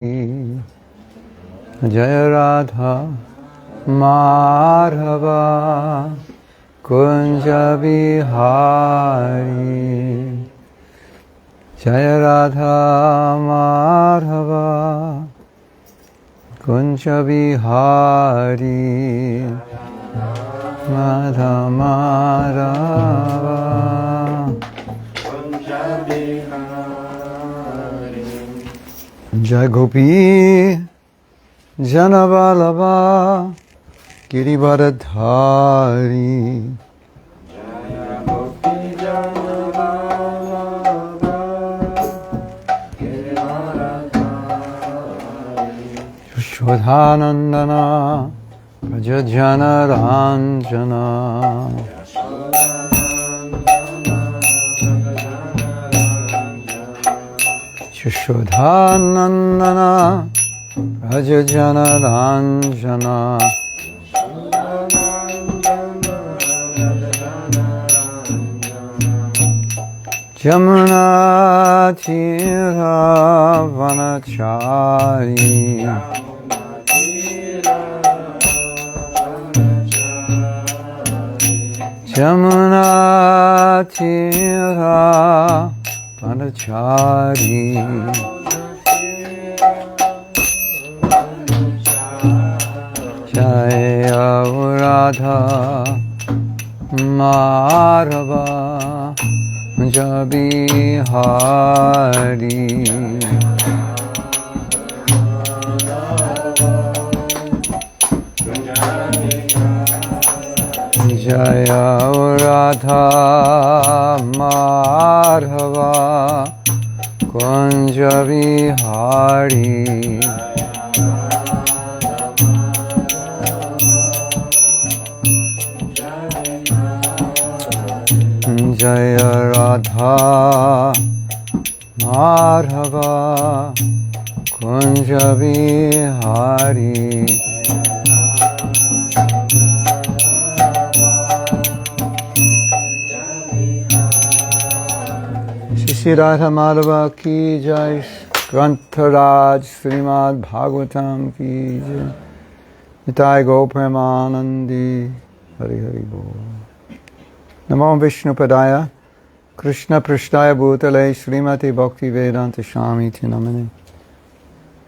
Jaya Radha Madhava Kunja Bihari Jaya Radha Madhava Kunja Bihari Madha Madhava Kunja Bihari Jai Gopi Janavalabha Girivardhari Jaya Gopi Janavalabha Girivardhari Yashodhanandana Prajajana Ranjana Yashodhanandana Prajajana Ranjana Jamuna Tira Vanachari Jamuna Tira Vanachari Jaya Radha Madhava Kunja Bihari Jaya Radha Madhava Kunja Bihari Jaya Radha Madhava Kunja Bihari Shri Radha Madhava ki jai Grantharaj Srimad Bhagavatam ki jai Nitai Go Premanandi Hari Hari Bol Namo Vishnu Padaya Krishna Prishtaya Bhutale Srimati Bhakti Vedanta Shamiti Namane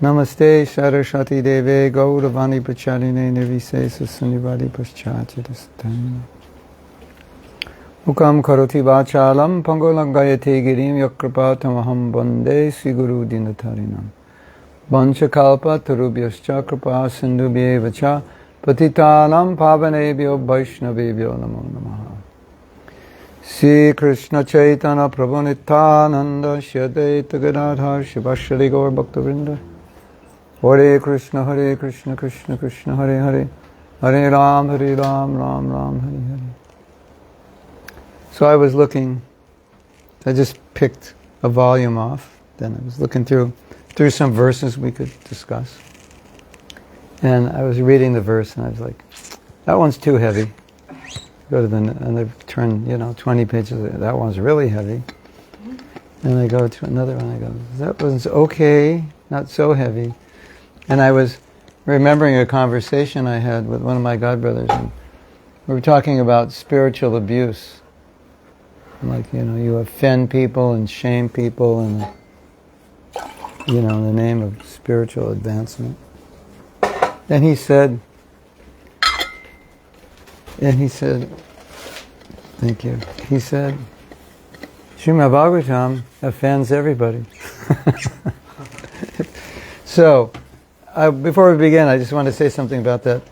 Namaste Saraswati Deve Gauravani Prachaline Nirvisesa Sunivadi Paschatidastana Mukam Karoti Vachalam Pangolangayate Girim Yakrapatamaham Bande Siguru Dinatarinam Vanchakalpa Tarubhyascha Kripa Sindhubhye Vacha Patitanam Pavanebhyo Vaishnavebhyo Namo Namaha Sri Krishna Chaitanya Prabhu Nityananda Shri Advaita Gadadhar Shivashri Gaur Bhaktavrinda Hare Krishna Krishna Krishna Hare Hare Hare Ram Ram Ram Hare Hare. So I was looking, I just picked a volume off, then I was looking through some verses we could discuss. And I was reading the verse and I was like, that one's too heavy. Go to the, and I turn, 20 pages, that one's really heavy. And I go to another one, I go, that one's okay, not so heavy. And I was remembering a conversation I had with one of my godbrothers, and we were talking about spiritual abuse. Like, you offend people and shame people in the name of spiritual advancement. And he said, thank you. He said, Srimad Bhagavatam offends everybody. So, before we begin, I just want to say something about that.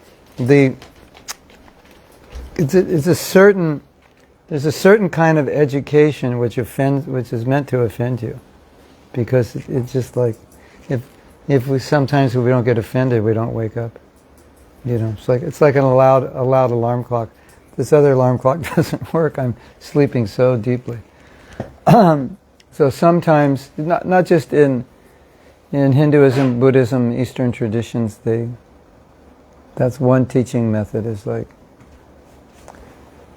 There's a certain kind of education which is meant to offend you, because it's just like if we don't get offended, we don't wake up. It's like an loud alarm clock. This other alarm clock doesn't work. I'm sleeping so deeply. So sometimes, not just in Hinduism, Buddhism, Eastern traditions, that's one teaching method, is like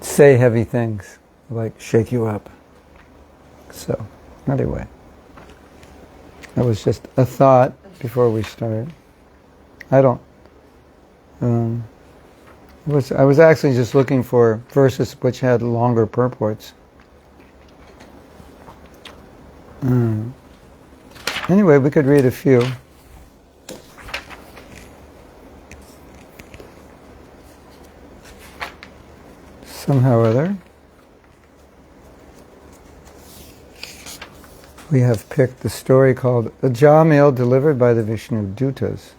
say heavy things, like shake you up. So, anyway, that was just a thought before we start. I don't. I was actually just looking for verses which had longer purports. Anyway, we could read a few. Somehow or other, we have picked the story called Ajāmila delivered by the Vishnu Dutas.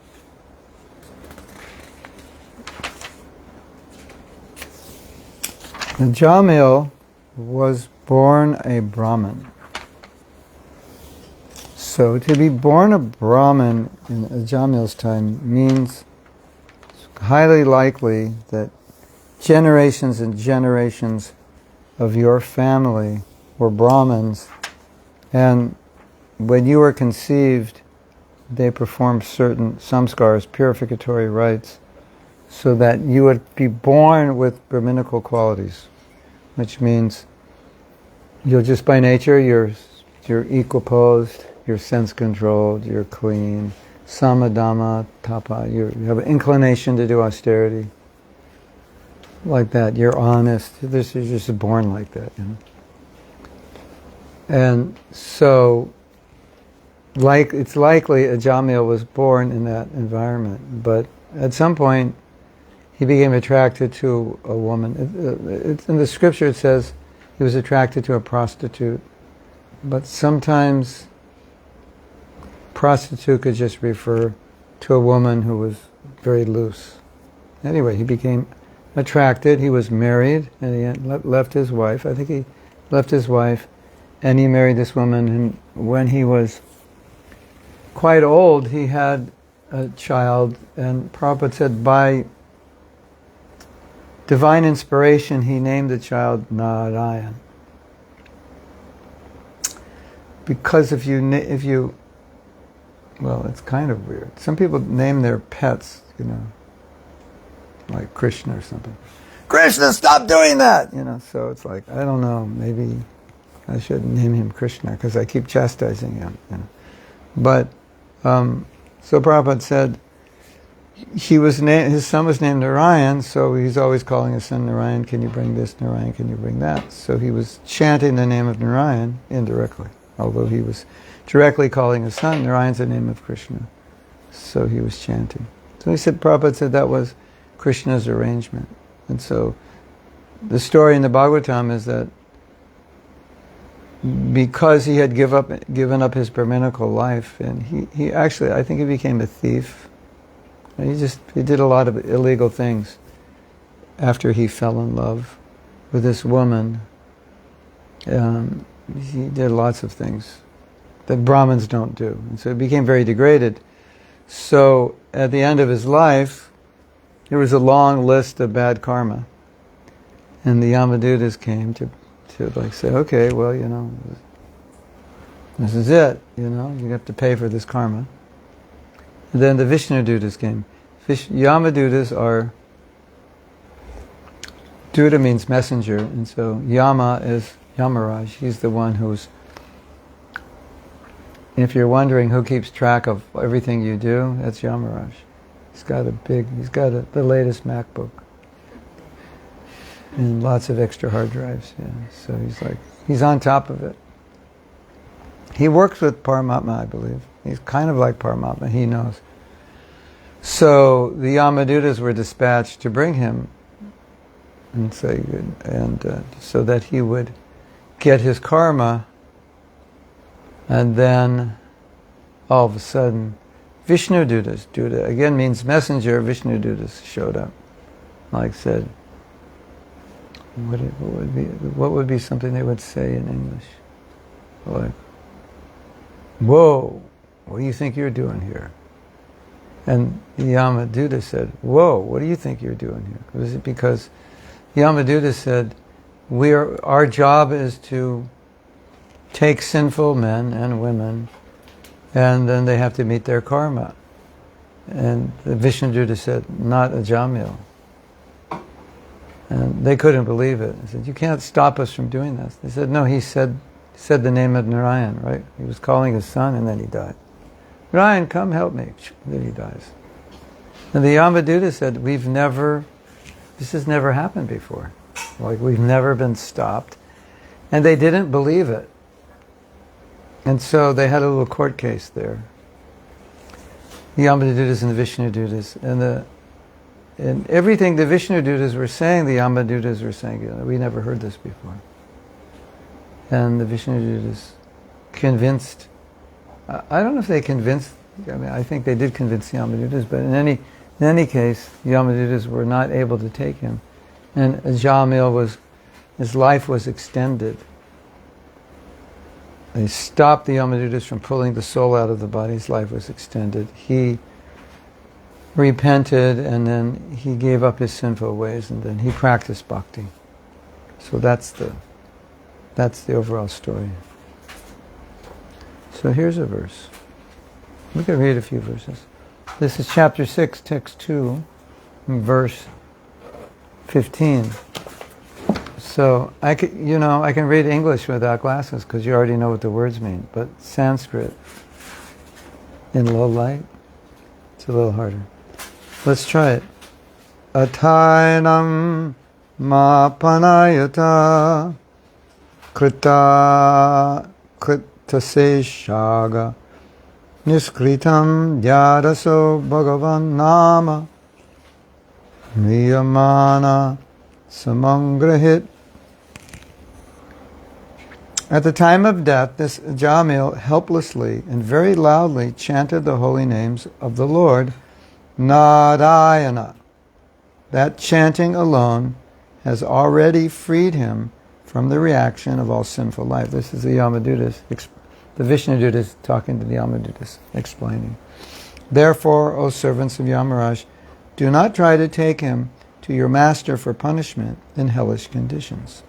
Ajāmila was born a Brahmin. So to be born a Brahmin in Ajāmila's time means it's highly likely that generations and generations of your family were Brahmins, and when you were conceived, they performed certain samskars, purificatory rites, so that you would be born with Brahminical qualities, which means you're just by nature, you're equiposed, you're sense-controlled, you're clean, samadhamma, tapa, you have an inclination to do austerity, like that, you're honest. You're just born like that, you know. And so, it's likely Ajāmila was born in that environment, but at some point he became attracted to a woman. In the scripture it says he was attracted to a prostitute, but sometimes prostitute could just refer to a woman who was very loose. Anyway, he became attracted. He was married, and he left his wife. I think he left his wife, and he married this woman. And when he was quite old, he had a child. And Prabhupada said, by divine inspiration, he named the child Nārāyaṇa. Because if you, well, it's kind of weird. Some people name their pets, you know, like Krishna or something. Krishna, stop doing that! You know, so it's like, I don't know, maybe I should name him Krishna because I keep chastising him, you know. But, so Prabhupada said, his son was named Nārayaṇa, so he's always calling his son Nārayaṇa, can you bring this, Nārayaṇa, can you bring that? So he was chanting the name of Nārayaṇa indirectly, although he was directly calling his son, Nārayaṇa's the name of Krishna. So he was chanting. So Prabhupada said that was Krishna's arrangement. And so the story in the Bhagavatam is that because he had given up his Brahminical life, and he actually, I think he became a thief. He did a lot of illegal things after he fell in love with this woman. He did lots of things that Brahmins don't do. And so he became very degraded. So at the end of his life, there was a long list of bad karma. And the Yamadutas came to like say, okay, well, you know, this is it, you know, you have to pay for this karma. And then the Vishnu Dutas came. Yamadutas are, Duta means messenger, and so Yama is Yamarāja. He's the one who's, if you're wondering who keeps track of everything you do, that's Yamarāja. He's got the latest MacBook. And lots of extra hard drives, yeah. So he's on top of it. He works with Paramatma, I believe. He's kind of like Paramatma, he knows. So the Yamadutas were dispatched to bring him and say, so that he would get his karma, and then all of a sudden, Vishnu Dutas, Duta again means messenger, Vishnu Dutas showed up. Like said, what would be something they would say in English? Like, whoa, what do you think you're doing here? And Yamaduta said, whoa, what do you think you're doing here? Was it because Yamaduta said, our job is to take sinful men and women, and then they have to meet their karma. And the Vishnu Duta said, not Ajāmila. And they couldn't believe it. They said, you can't stop us from doing this. They said, no, he said the name of Nārayaṇa, right? He was calling his son and then he died. Narayan, come help me. Then he dies. And the Yamaduta said, this has never happened before. Like, we've never been stopped. And they didn't believe it. And so they had a little court case there. The Yamadutas and the Vishnudutas. And everything the Vishnudutas were saying, the Yamadutas were saying, we never heard this before. And the Vishnudutas convinced, I don't know if they convinced, I think they did convince the Yamadutas, but in any case, the Yamadutas were not able to take him. And Ajāmila his life was extended. They stopped the Yamadutas from pulling the soul out of the body. His life was extended. He repented, and then he gave up his sinful ways, and then he practiced bhakti. So that's the overall story. So here's a verse. We can read a few verses. This is chapter 6, text 2, verse 15. So I can read English without glasses because you already know what the words mean. But Sanskrit in low light, it's a little harder. Let's try it. Atainam ma panayata krita shaga niskritam yadaso bhagavan nama niyamana samangrahit. At the time of death, this Ajāmila helplessly and very loudly chanted the holy names of the Lord, Nārāyaṇa. That chanting alone has already freed him from the reaction of all sinful life. This is the Yamadutas, the Vishnudutas talking to the Yamadutas, explaining. Therefore, O servants of Yamarāja, do not try to take him to your master for punishment in hellish conditions.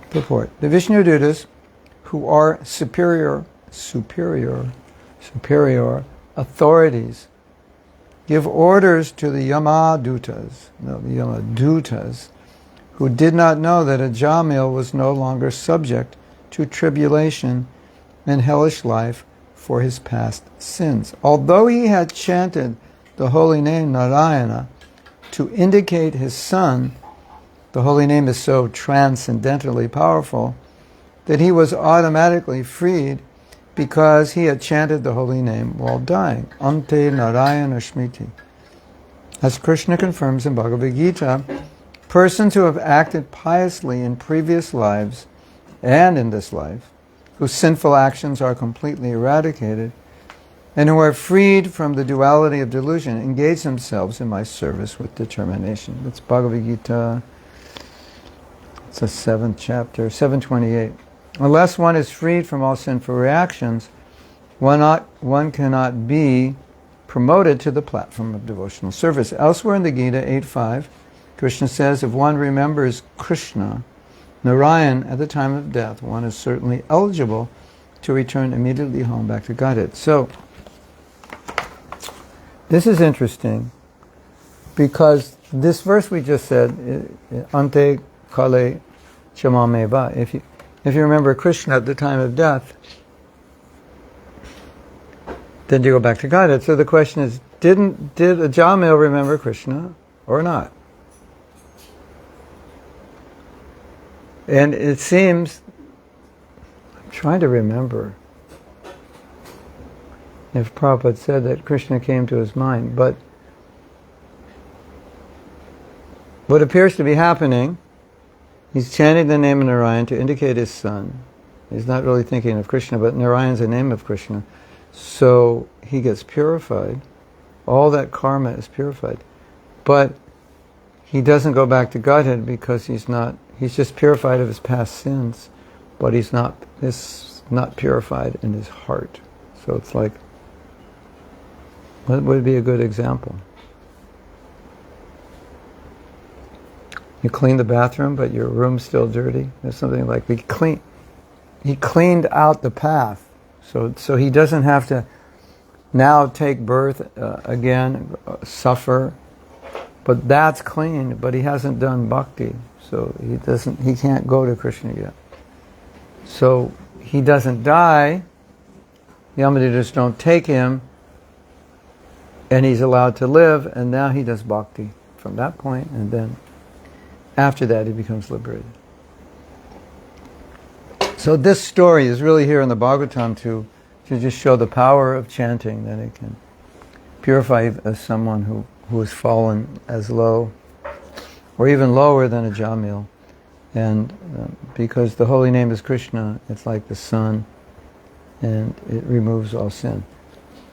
Purport. The Vishnudutas, who are superior authorities, give orders to the Yamadutas, who did not know that Ajāmila was no longer subject to tribulation and hellish life for his past sins. Although he had chanted the holy name Nārāyaṇa to indicate his son, the holy name is so transcendently powerful that he was automatically freed because he had chanted the holy name while dying. Ante Nārāyaṇa Smriti. As Krishna confirms in Bhagavad Gita, persons who have acted piously in previous lives and in this life, whose sinful actions are completely eradicated, and who are freed from the duality of delusion, engage themselves in my service with determination. That's Bhagavad Gita. It's the 7th chapter, 728. Unless one is freed from all sinful reactions, one cannot be promoted to the platform of devotional service. Elsewhere in the Gita 8.5, Krishna says, if one remembers Krishna, Narayan, at the time of death, one is certainly eligible to return immediately home back to Godhead. So, this is interesting, because this verse we just said, Ante Kale Chamameva, if you remember Krishna at the time of death, then you go back to Godhead. So the question is, did Ajāmila remember Krishna or not? And it seems, I'm trying to remember if Prabhupada said that Krishna came to his mind, but what appears to be happening, he's chanting the name of Narayan to indicate his son. He's not really thinking of Krishna, but Narayan's the name of Krishna. So he gets purified. All that karma is purified. But he doesn't go back to Godhead because he's just purified of his past sins, but he's not purified in his heart. So it's like, what would be a good example? You clean the bathroom, but your room's still dirty. There's something like he cleaned out the path, so he doesn't have to now take birth again, suffer. But that's clean. But he hasn't done bhakti, so he can't go to Krishna yet. So he doesn't die, Yamadevas don't take him, and he's allowed to live, and now he does bhakti from that point, and then after that he becomes liberated. So this story is really here in the Bhagavatam to just show the power of chanting, that it can purify someone who has fallen as low, or even lower than Ajāmila. And because the holy name is Krishna, it's like the sun, and it removes all sin.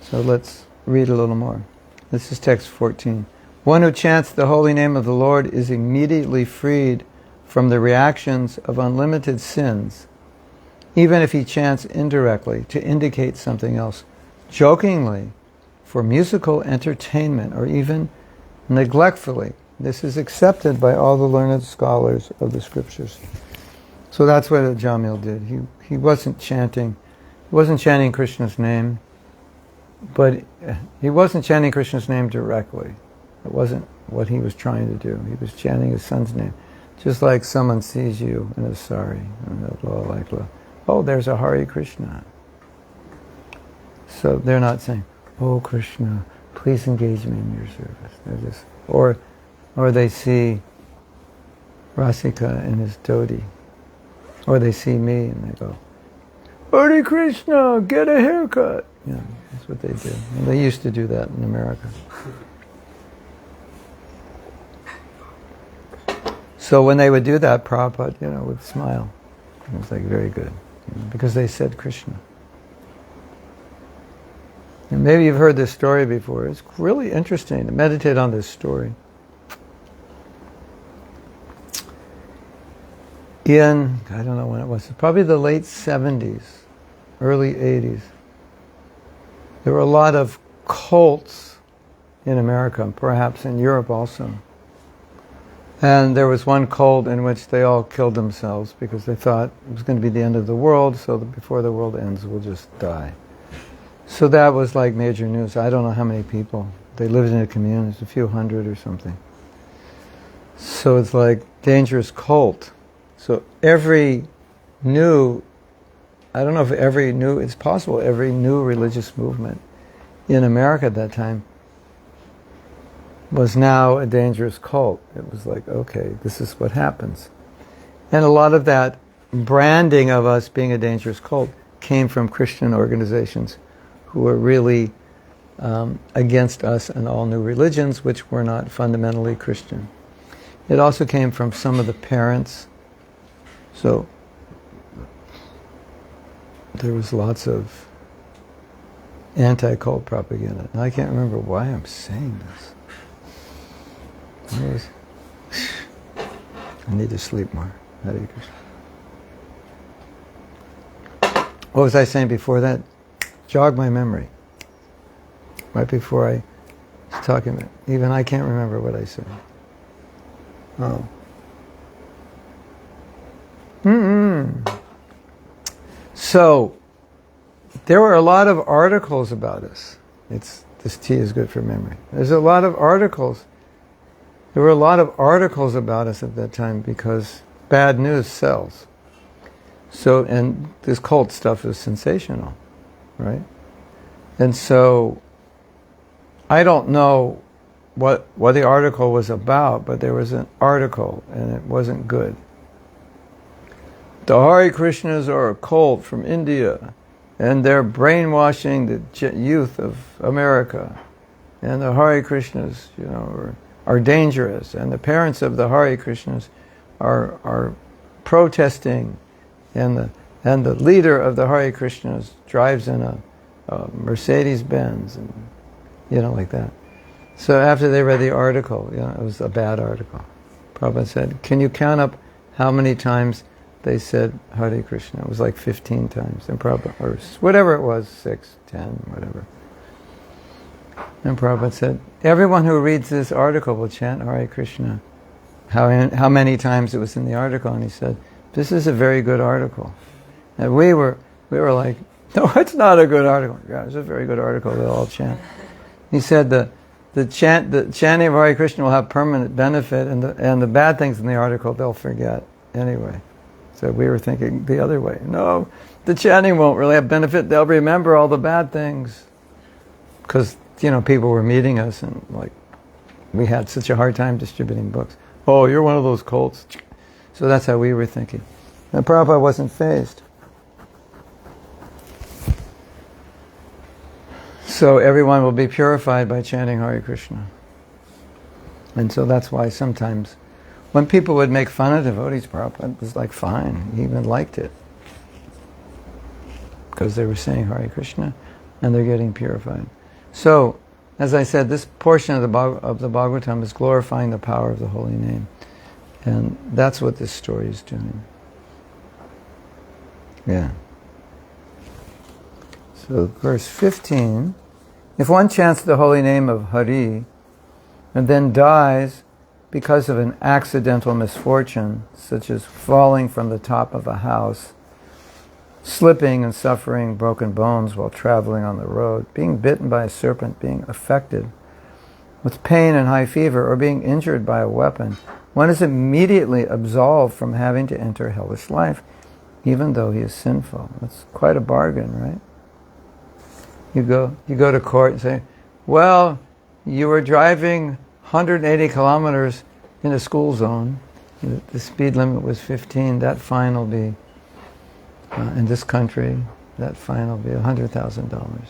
So let's read a little more. This is text 14. One who chants the holy name of the Lord is immediately freed from the reactions of unlimited sins, even if he chants indirectly to indicate something else, jokingly, for musical entertainment, or even neglectfully. This is accepted by all the learned scholars of the scriptures. So that's what Ajāmila did. He wasn't chanting Krishna's name, but he wasn't chanting Krishna's name directly. It wasn't what he was trying to do. He was chanting his son's name. Just like someone sees you and is sorry. Oh, there's a Hare Krishna. So they're not saying, oh Krishna, please engage me in your service. They're just, or they see Rasika and his dhoti. Or they see me and they go, Hare Krishna, get a haircut. Yeah, that's what they do. And they used to do that in America. So when they would do that, Prabhupada, would smile. It was like very good, because they said Krishna. And maybe you've heard this story before. It's really interesting to meditate on this story. In, I don't know when it was, probably the late 70s, early 80s, there were a lot of cults in America, perhaps in Europe also. And there was one cult in which they all killed themselves because they thought it was going to be the end of the world, so that before the world ends, we'll just die. So that was like major news. I don't know how many people. They lived in a community, a few hundred or something. So it's like dangerous cult. So every new religious movement in America at that time was now a dangerous cult. It was like, okay, this is what happens. And a lot of that branding of us being a dangerous cult came from Christian organizations who were really against us and all new religions, which were not fundamentally Christian. It also came from some of the parents. So there was lots of anti-cult propaganda. And I can't remember why I'm saying this. I need to sleep more. Hare Krishna. What was I saying before that? Jog my memory. Right before I was talking about, even I can't remember what I said. Oh. So, there were a lot of articles about us. This tea is good for memory. There's a lot of articles. There were a lot of articles about us at that time because bad news sells. So, and this cult stuff is sensational, right? And so, I don't know what the article was about, but there was an article and it wasn't good. The Hare Krishnas are a cult from India, and they're brainwashing the youth of America. And the Hare Krishnas, are dangerous, and the parents of the Hare Krishnas are protesting, and the leader of the Hare Krishnas drives in a Mercedes-Benz, and like that. So after they read the article, it was a bad article. Prabhupada said, "Can you count up how many times they said Hare Krishna?" It was like 15 times, and Prabhupada, or whatever it was, 6, 10, whatever. And Prabhupada said, everyone who reads this article will chant Hare Krishna. How many times it was in the article? And he said, this is a very good article. And we were like, no, it's not a good article. Yeah, it's a very good article. They'll all chant. He said the chanting of Hare Krishna will have permanent benefit, and the bad things in the article they'll forget anyway. So we were thinking the other way. No, the chanting won't really have benefit. They'll remember all the bad things. Because, people were meeting us and we had such a hard time distributing books. Oh, you're one of those cults. So that's how we were thinking. And Prabhupada wasn't fazed. So everyone will be purified by chanting Hare Krishna. And so that's why sometimes when people would make fun of devotees, Prabhupada was fine. He even liked it. Because they were saying Hare Krishna and they're getting purified. So, as I said, this portion of the Bhagavatam is glorifying the power of the holy name. And that's what this story is doing. Yeah. So, verse 15. If one chants the holy name of Hari and then dies because of an accidental misfortune, such as falling from the top of a house, slipping and suffering broken bones while traveling on the road, being bitten by a serpent, being affected with pain and high fever, or being injured by a weapon, one is immediately absolved from having to enter hellish life, even though he is sinful. That's quite a bargain, right? You go to court and say, well, you were driving 180 kilometers in a school zone. The speed limit was 15. That fine will be, in this country, that fine will be $100,000.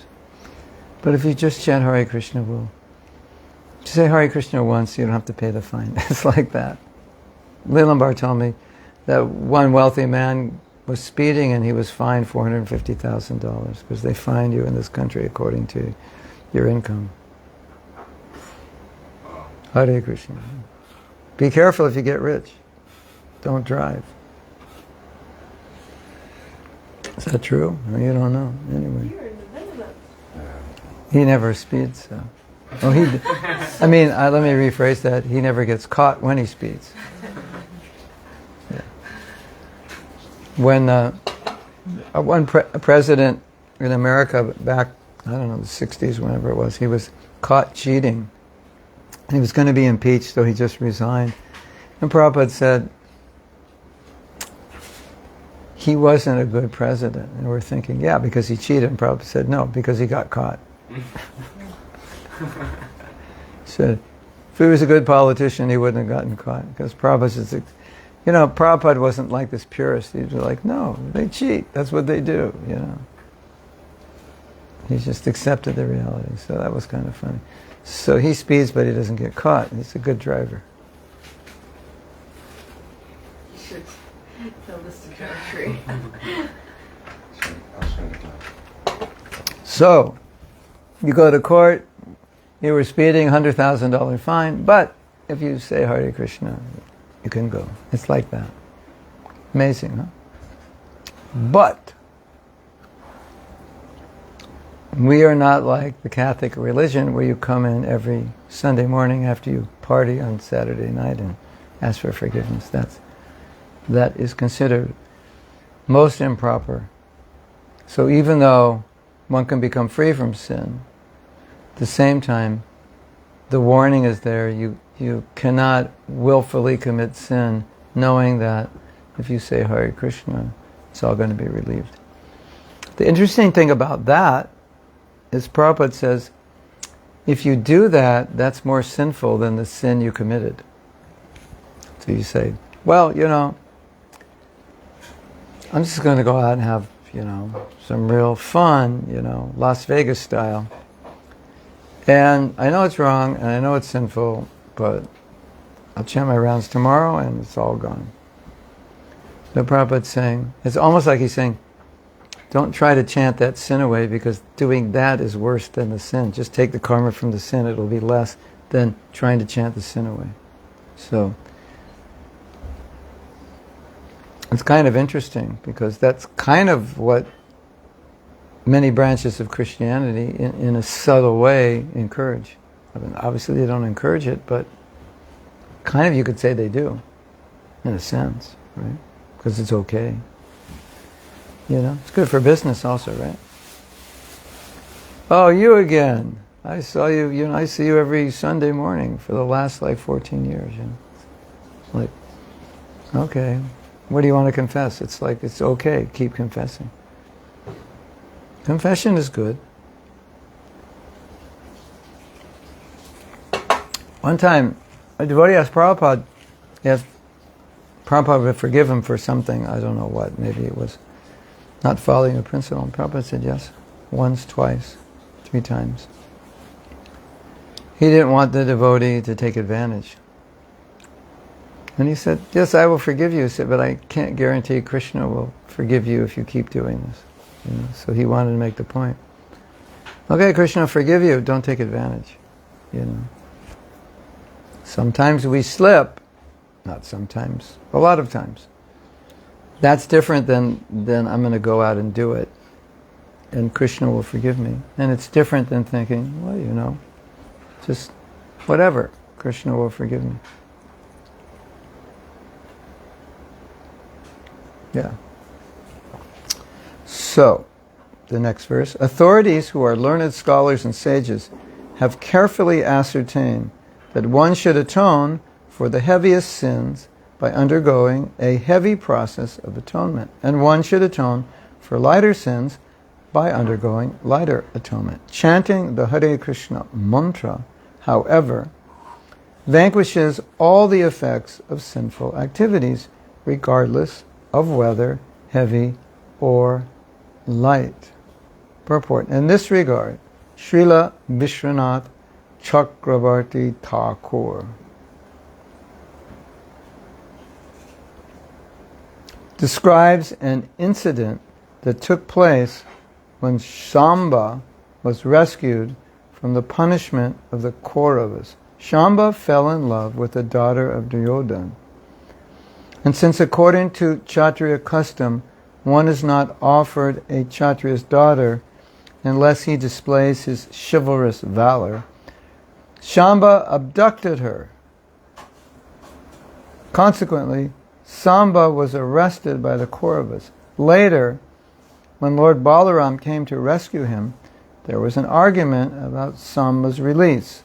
But if you just chant Hare Krishna, just say Hare Krishna once, you don't have to pay the fine. It's like that. Leelambar told me that one wealthy man was speeding and he was fined $450,000 because they fine you in this country according to your income. Hare Krishna. Be careful if you get rich. Don't drive. Is that true? Or you don't know. Anyway. He never speeds, so. Oh, let me rephrase that. He never gets caught when he speeds. Yeah. When one president in America back, I don't know, the 60s, whenever it was, he was caught cheating. And he was going to be impeached, so he just resigned. And Prabhupada said, he wasn't a good president. And we're thinking, yeah, because he cheated. And Prabhupada said, no, because he got caught. Said, if he was a good politician, he wouldn't have gotten caught. Because Prabhupada wasn't like this purist. He was like, no, they cheat. That's what they do, He just accepted the reality. So that was kind of funny. So he speeds, but he doesn't get caught. He's a good driver. You should tell this to country. So, you go to court, you were speeding, $100,000 fine, but if you say Hare Krishna, you can go. It's like that. Amazing, huh? But we are not like the Catholic religion where you come in every Sunday morning after you party on Saturday night and ask for forgiveness. That is considered most improper. So even though one can become free from sin, at the same time, the warning is there. You cannot willfully commit sin knowing that if you say Hare Krishna, it's all going to be relieved. The interesting thing about that is Prabhupada says, if you do that, that's more sinful than the sin you committed. So you say, well, I'm just going to go out and have, some real fun, Las Vegas style. And I know it's wrong, and I know it's sinful, but I'll chant my rounds tomorrow, and it's all gone. So Prabhupada's saying, it's almost like he's saying, don't try to chant that sin away, because doing that is worse than the sin. Just take the karma from the sin, it'll be less than trying to chant the sin away. So, it's kind of interesting, because that's kind of what many branches of Christianity, in a subtle way, encourage. I mean, obviously they don't encourage it, but kind of you could say they do, in a sense, right? Because it's okay. It's good for business also, right? Oh, you again. I saw you, I see you every Sunday morning for the last 14 years, Okay, what do you want to confess? It's like, it's okay, keep confessing. Confession is good. One time, a devotee asked Prabhupada if Prabhupada would forgive him for something, I don't know what, maybe it was not following a principle. And Prabhupada said yes, once, twice, 3 times. He didn't want the devotee to take advantage. And he said, yes, I will forgive you. He said, but I can't guarantee Krishna will forgive you if you keep doing this. You know? So he wanted to make the point. Okay, Krishna will forgive you, don't take advantage. You know. Sometimes we slip, not sometimes, a lot of times. That's different than I'm going to go out and do it and Krishna will forgive me. And it's different than thinking, well, you know, just whatever, Krishna will forgive me. Yeah. So, the next verse. Authorities who are learned scholars and sages have carefully ascertained that one should atone for the heaviest sins by undergoing a heavy process of atonement, and one should atone for lighter sins by undergoing lighter atonement. Chanting the Hare Krishna mantra, however, vanquishes all the effects of sinful activities, regardless of whether heavy or light. Purport. In this regard, Srila Vishwanath Chakravarti Thakur describes an incident that took place when Shamba was rescued from the punishment of the Kauravas. Shamba fell in love with the daughter of Duryodhana. And since according to Kshatriya custom, one is not offered a Kshatriya's daughter unless he displays his chivalrous valor, Shamba abducted her. Consequently, Samba was arrested by the Kauravas. Later, when Lord Balaram came to rescue him, there was an argument about Samba's release.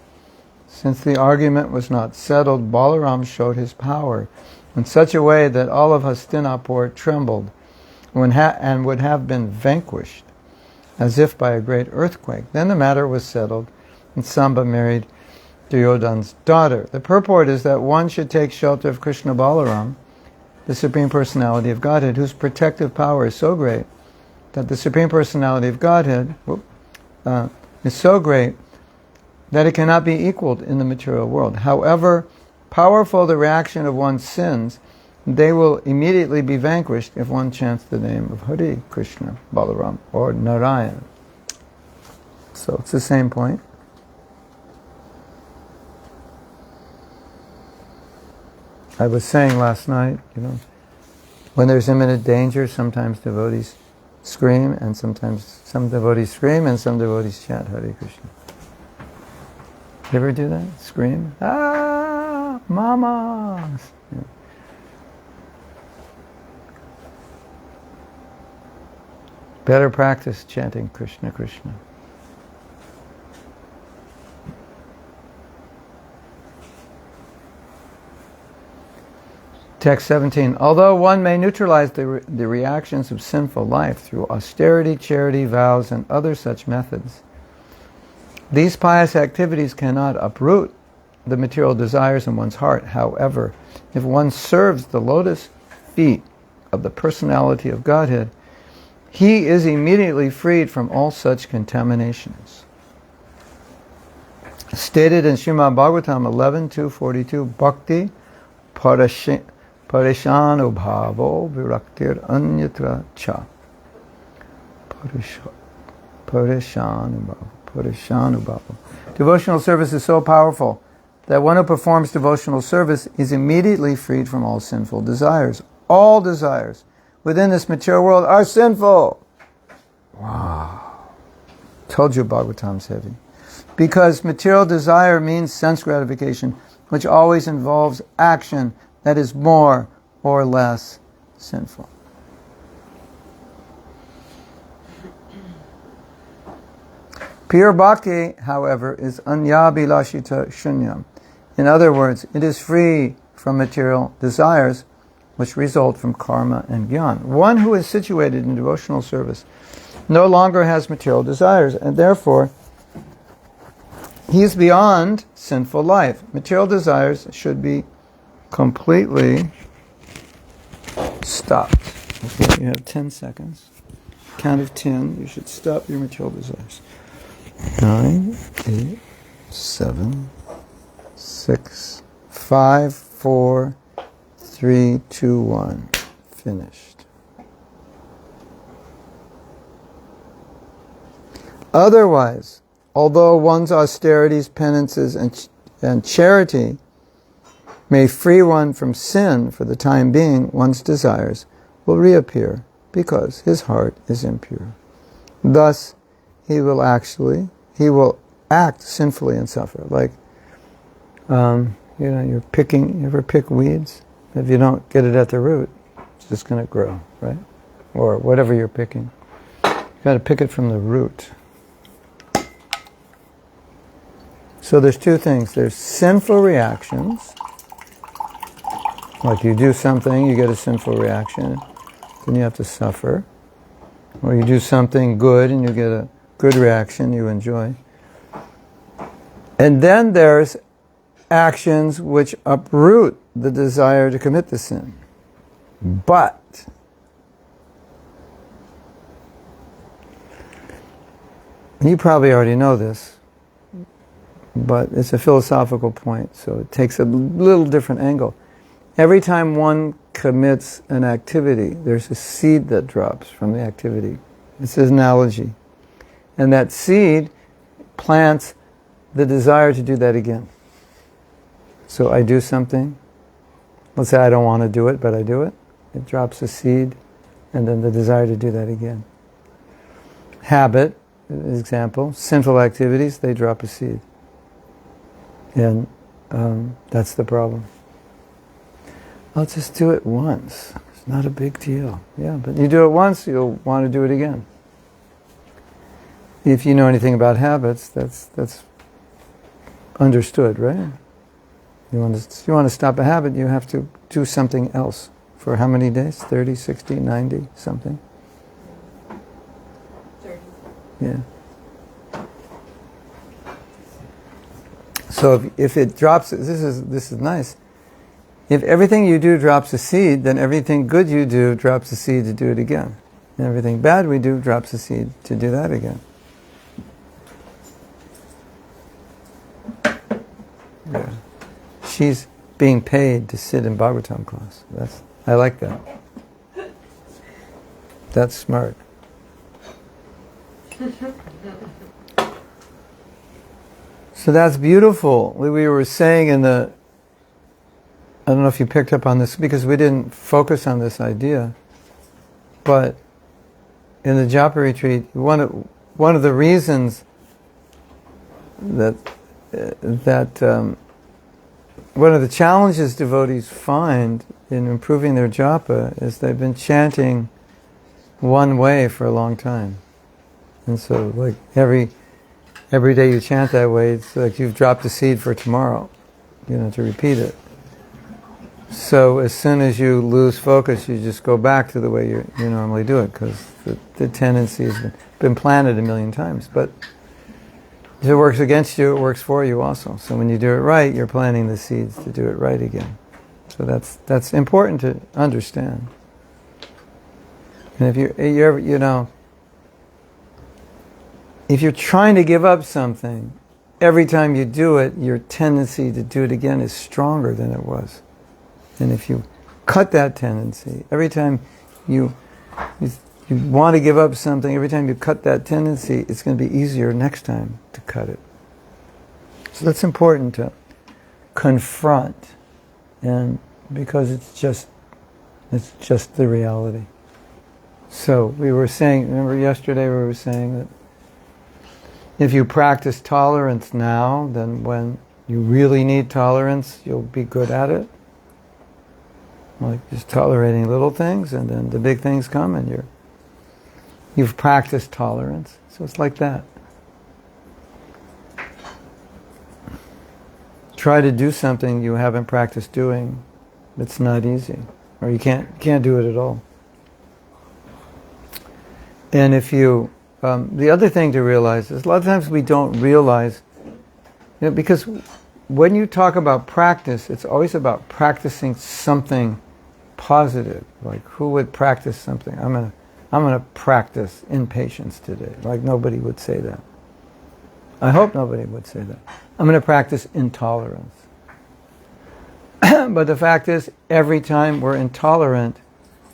Since the argument was not settled, Balaram showed his power in such a way that all of Hastinapur trembled and would have been vanquished, as if by a great earthquake. Then the matter was settled, and Samba married Duryodhana's daughter. The purport is that one should take shelter of Krishna Balaram, the Supreme Personality of Godhead, whose protective power is so great that the Supreme Personality of Godhead is so great that it cannot be equaled in the material world. However powerful the reaction of one's sins, they will immediately be vanquished if one chants the name of Hare Krishna, Balaram, or Nārāyaṇa. So it's the same point. I was saying last night, you know, when there's imminent danger, sometimes devotees scream, and sometimes some devotees scream, and some devotees chant Hare Krishna. You ever do that? Scream? Ah, mama! Yeah. Better practice chanting Krishna Krishna. Text 17. Although one may neutralize the reactions of sinful life through austerity, charity, vows, and other such methods, these pious activities cannot uproot the material desires in one's heart. However, if one serves the lotus feet of the personality of Godhead, he is immediately freed from all such contaminations. Stated in Srimad Bhagavatam 11.2.42, Bhakti Parishanubhavo Viraktir Anyatra Cha. Parishanubhavo. Devotional service is so powerful that one who performs devotional service is immediately freed from all sinful desires. All desires within this material world are sinful. Wow. Told you Bhagavatam's heavy. Because material desire means sense gratification, which always involves action that is more or less sinful. Pure bhakti, however, is anyabhilashita shunyam. In other words, it is free from material desires which result from karma and jnana. One who is situated in devotional service no longer has material desires, and therefore he is beyond sinful life. Material desires should be completely stopped. Okay, you have 10 seconds. Count of 10, you should stop your material desires. 9, 8, 7, 6, 5, 4, 3, 2, 1. Finished. Otherwise, although one's austerities, penances, and charity may free one from sin for the time being, one's desires will reappear because his heart is impure. Thus, he will act sinfully and suffer. Like, you ever pick weeds? If you don't get it at the root, it's just going to grow, right? Or whatever you're picking. You've got to pick it from the root. So there's two things. There's sinful reactions. Like you do something, you get a sinful reaction, then you have to suffer. Or you do something good and you get a good reaction, you enjoy. And then there's actions which uproot the desire to commit the sin. But you probably already know this, but it's a philosophical point, so it takes a little different angle. Every time one commits an activity, there's a seed that drops from the activity. It's an analogy. And that seed plants the desire to do that again. So I do something. Let's say I don't want to do it, but I do it. It drops a seed, and then the desire to do that again. Habit, example, sinful activities, they drop a seed. And that's the problem. I'll just do it once. It's not a big deal. Yeah, but you do it once, you'll want to do it again. If you know anything about habits, that's understood, right? You want to stop a habit, you have to do something else. For how many days? 30, 60, 90, something? 30. Yeah. So if it drops, this is nice. If everything you do drops a seed, then everything good you do drops a seed to do it again. And everything bad we do drops a seed to do that again. Yeah. She's being paid to sit in Bhagavatam class. I like that. That's smart. So that's beautiful. We were saying I don't know if you picked up on this because we didn't focus on this idea, but in the Japa retreat, one of the reasons that one of the challenges devotees find in improving their japa is they've been chanting one way for a long time, and so like every day you chant that way, it's like you've dropped a seed for tomorrow, to repeat it. So as soon as you lose focus, you just go back to the way you normally do it, because the tendency has been planted a million times. But if it works against you, it works for you also. So when you do it right, you're planting the seeds to do it right again. So that's important to understand. And if you ever, if you're trying to give up something, every time you do it, your tendency to do it again is stronger than it was. And if you cut that tendency, every time you want to give up something, every time you cut that tendency, it's going to be easier next time to cut it. So that's important to confront, and because it's just the reality. So we were saying, remember yesterday we were saying that if you practice tolerance now, then when you really need tolerance, you'll be good at it. Like just tolerating little things, and then the big things come, and you've practiced tolerance. So it's like that. Try to do something you haven't practiced doing. It's not easy, or you can't do it at all. And if you the other thing to realize is a lot of times we don't realize, because when you talk about practice, it's always about practicing something positive. Like, who would practice something? I'm gonna practice impatience today. Like, nobody would say that. I hope nobody would say that. I'm going to practice intolerance. But the fact is, every time we're intolerant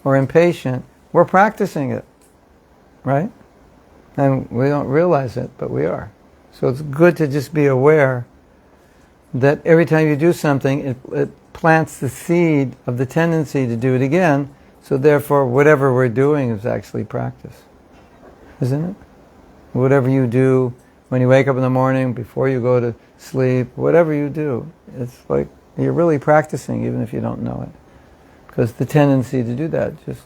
or impatient, we're practicing it, right? And we don't realize it, but we are. So it's good to just be aware that every time you do something, it plants the seed of the tendency to do it again, so therefore whatever we're doing is actually practice. Isn't it? Whatever you do when you wake up in the morning, before you go to sleep, whatever you do, it's like you're really practicing even if you don't know it. Because the tendency to do that just,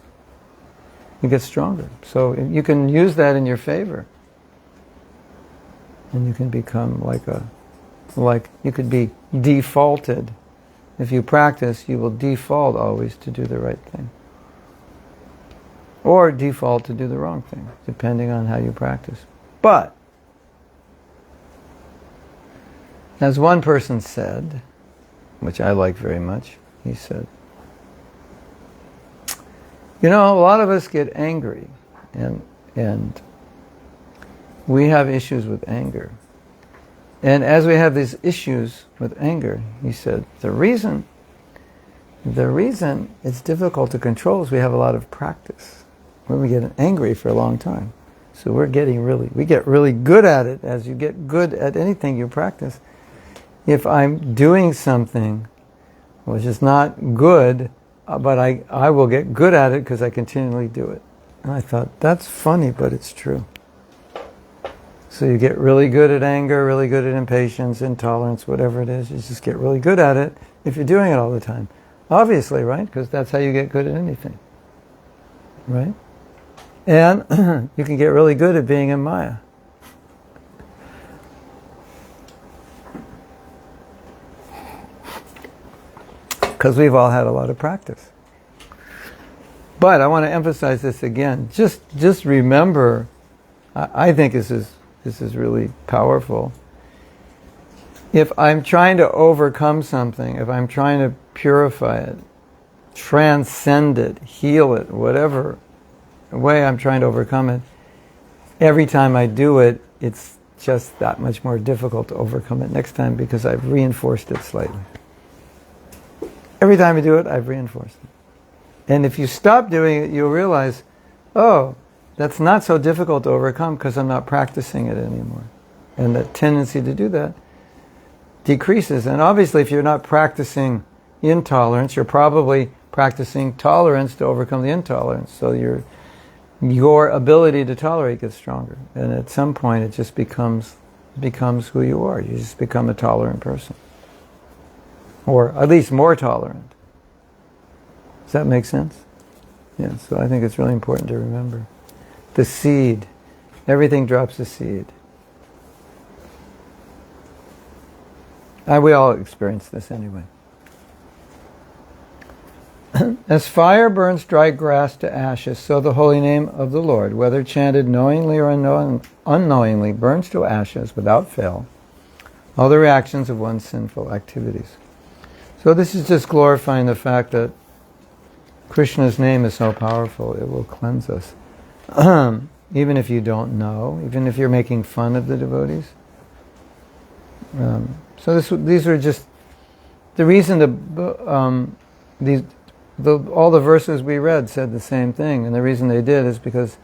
it gets stronger. So you can use that in your favor. And you can become like you could be defaulted. If you practice, you will default always to do the right thing. Or default to do the wrong thing, depending on how you practice. But, as one person said, which I like very much, he said, a lot of us get angry, and we have issues with anger. And as we have these issues with anger, he said, the reason it's difficult to control is we have a lot of practice. When we get angry for a long time. So we get really good at it, as you get good at anything you practice. If I'm doing something which is not good, but I will get good at it because I continually do it. And I thought, that's funny, but it's true. So you get really good at anger, really good at impatience, intolerance, whatever it is. You just get really good at it if you're doing it all the time. Obviously, right? Because that's how you get good at anything. Right? And you can get really good at being in Maya. Because we've all had a lot of practice. But I want to emphasize this again. Just remember, I think this is really powerful. If I'm trying to overcome something, if I'm trying to purify it, transcend it, heal it, whatever way I'm trying to overcome it, every time I do it, it's just that much more difficult to overcome it next time because I've reinforced it slightly. Every time I do it, I've reinforced it. And if you stop doing it, you'll realize, oh, that's not so difficult to overcome because I'm not practicing it anymore. And the tendency to do that decreases. And obviously, if you're not practicing intolerance, you're probably practicing tolerance to overcome the intolerance. So your ability to tolerate gets stronger. And at some point, it just becomes who you are. You just become a tolerant person. Or at least more tolerant. Does that make sense? Yeah, so I think it's really important to remember. The seed. Everything drops a seed. We all experience this anyway. As fire burns dry grass to ashes, so the holy name of the Lord, whether chanted knowingly or unknowingly, burns to ashes without fail all the reactions of one's sinful activities. So this is just glorifying the fact that Krishna's name is so powerful, it will cleanse us. Even if you don't know, even if you're making fun of the devotees. So these are just the reason all the verses we read said the same thing, and the reason they did is because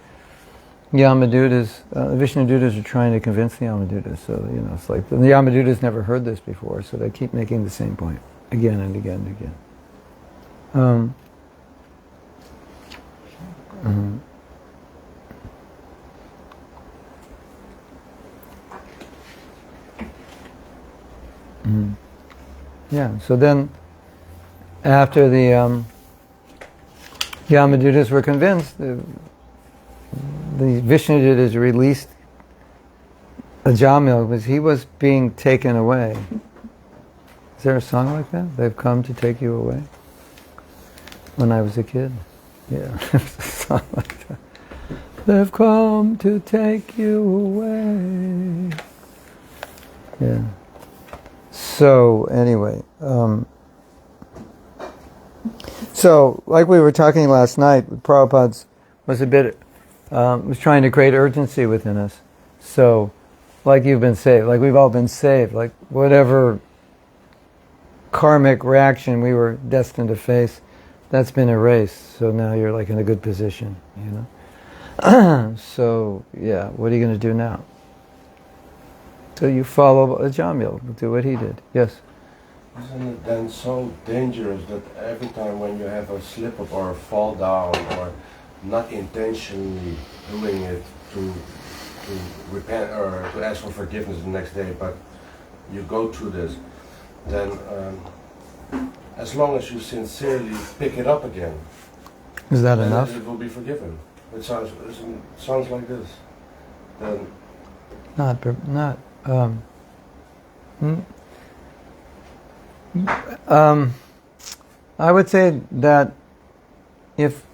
Yamadutas, Vishnudutas are trying to convince the Yamadutas. So it's like the Yamadutas never heard this before, so they keep making the same point again and again and again. Yeah, so then after the Yamadutas were convinced, the Vishnudutas released Ajāmila because he was being taken away. Is there a song like that? They've come to take you away? When I was a kid? Yeah, there's a song like that. they've come to take you away. Yeah. So, anyway, so like we were talking last night, Prabhupada's was a bit, was trying to create urgency within us. So, like you've been saved, like we've all been saved, like whatever karmic reaction we were destined to face, that's been erased. So now you're like in a good position, you know. So, yeah, what are you going to do now? So you follow Ajāmila, do what he did. Yes? Isn't it then so dangerous that every time when you have a slip up or a fall down or not intentionally doing it to repent or to ask for forgiveness the next day, but you go through this, then as long as you sincerely pick it up again, is that enough? It will be forgiven. It sounds like this. Then I would say that if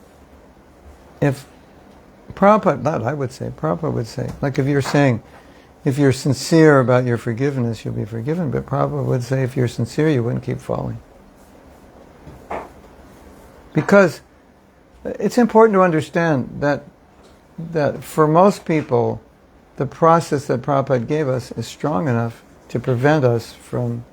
Prabhupada would say, like if you're saying, if you're sincere about your forgiveness, you'll be forgiven, but Prabhupada would say if you're sincere, you wouldn't keep falling. Because it's important to understand that for most people, the process that Prabhupada gave us is strong enough to prevent us from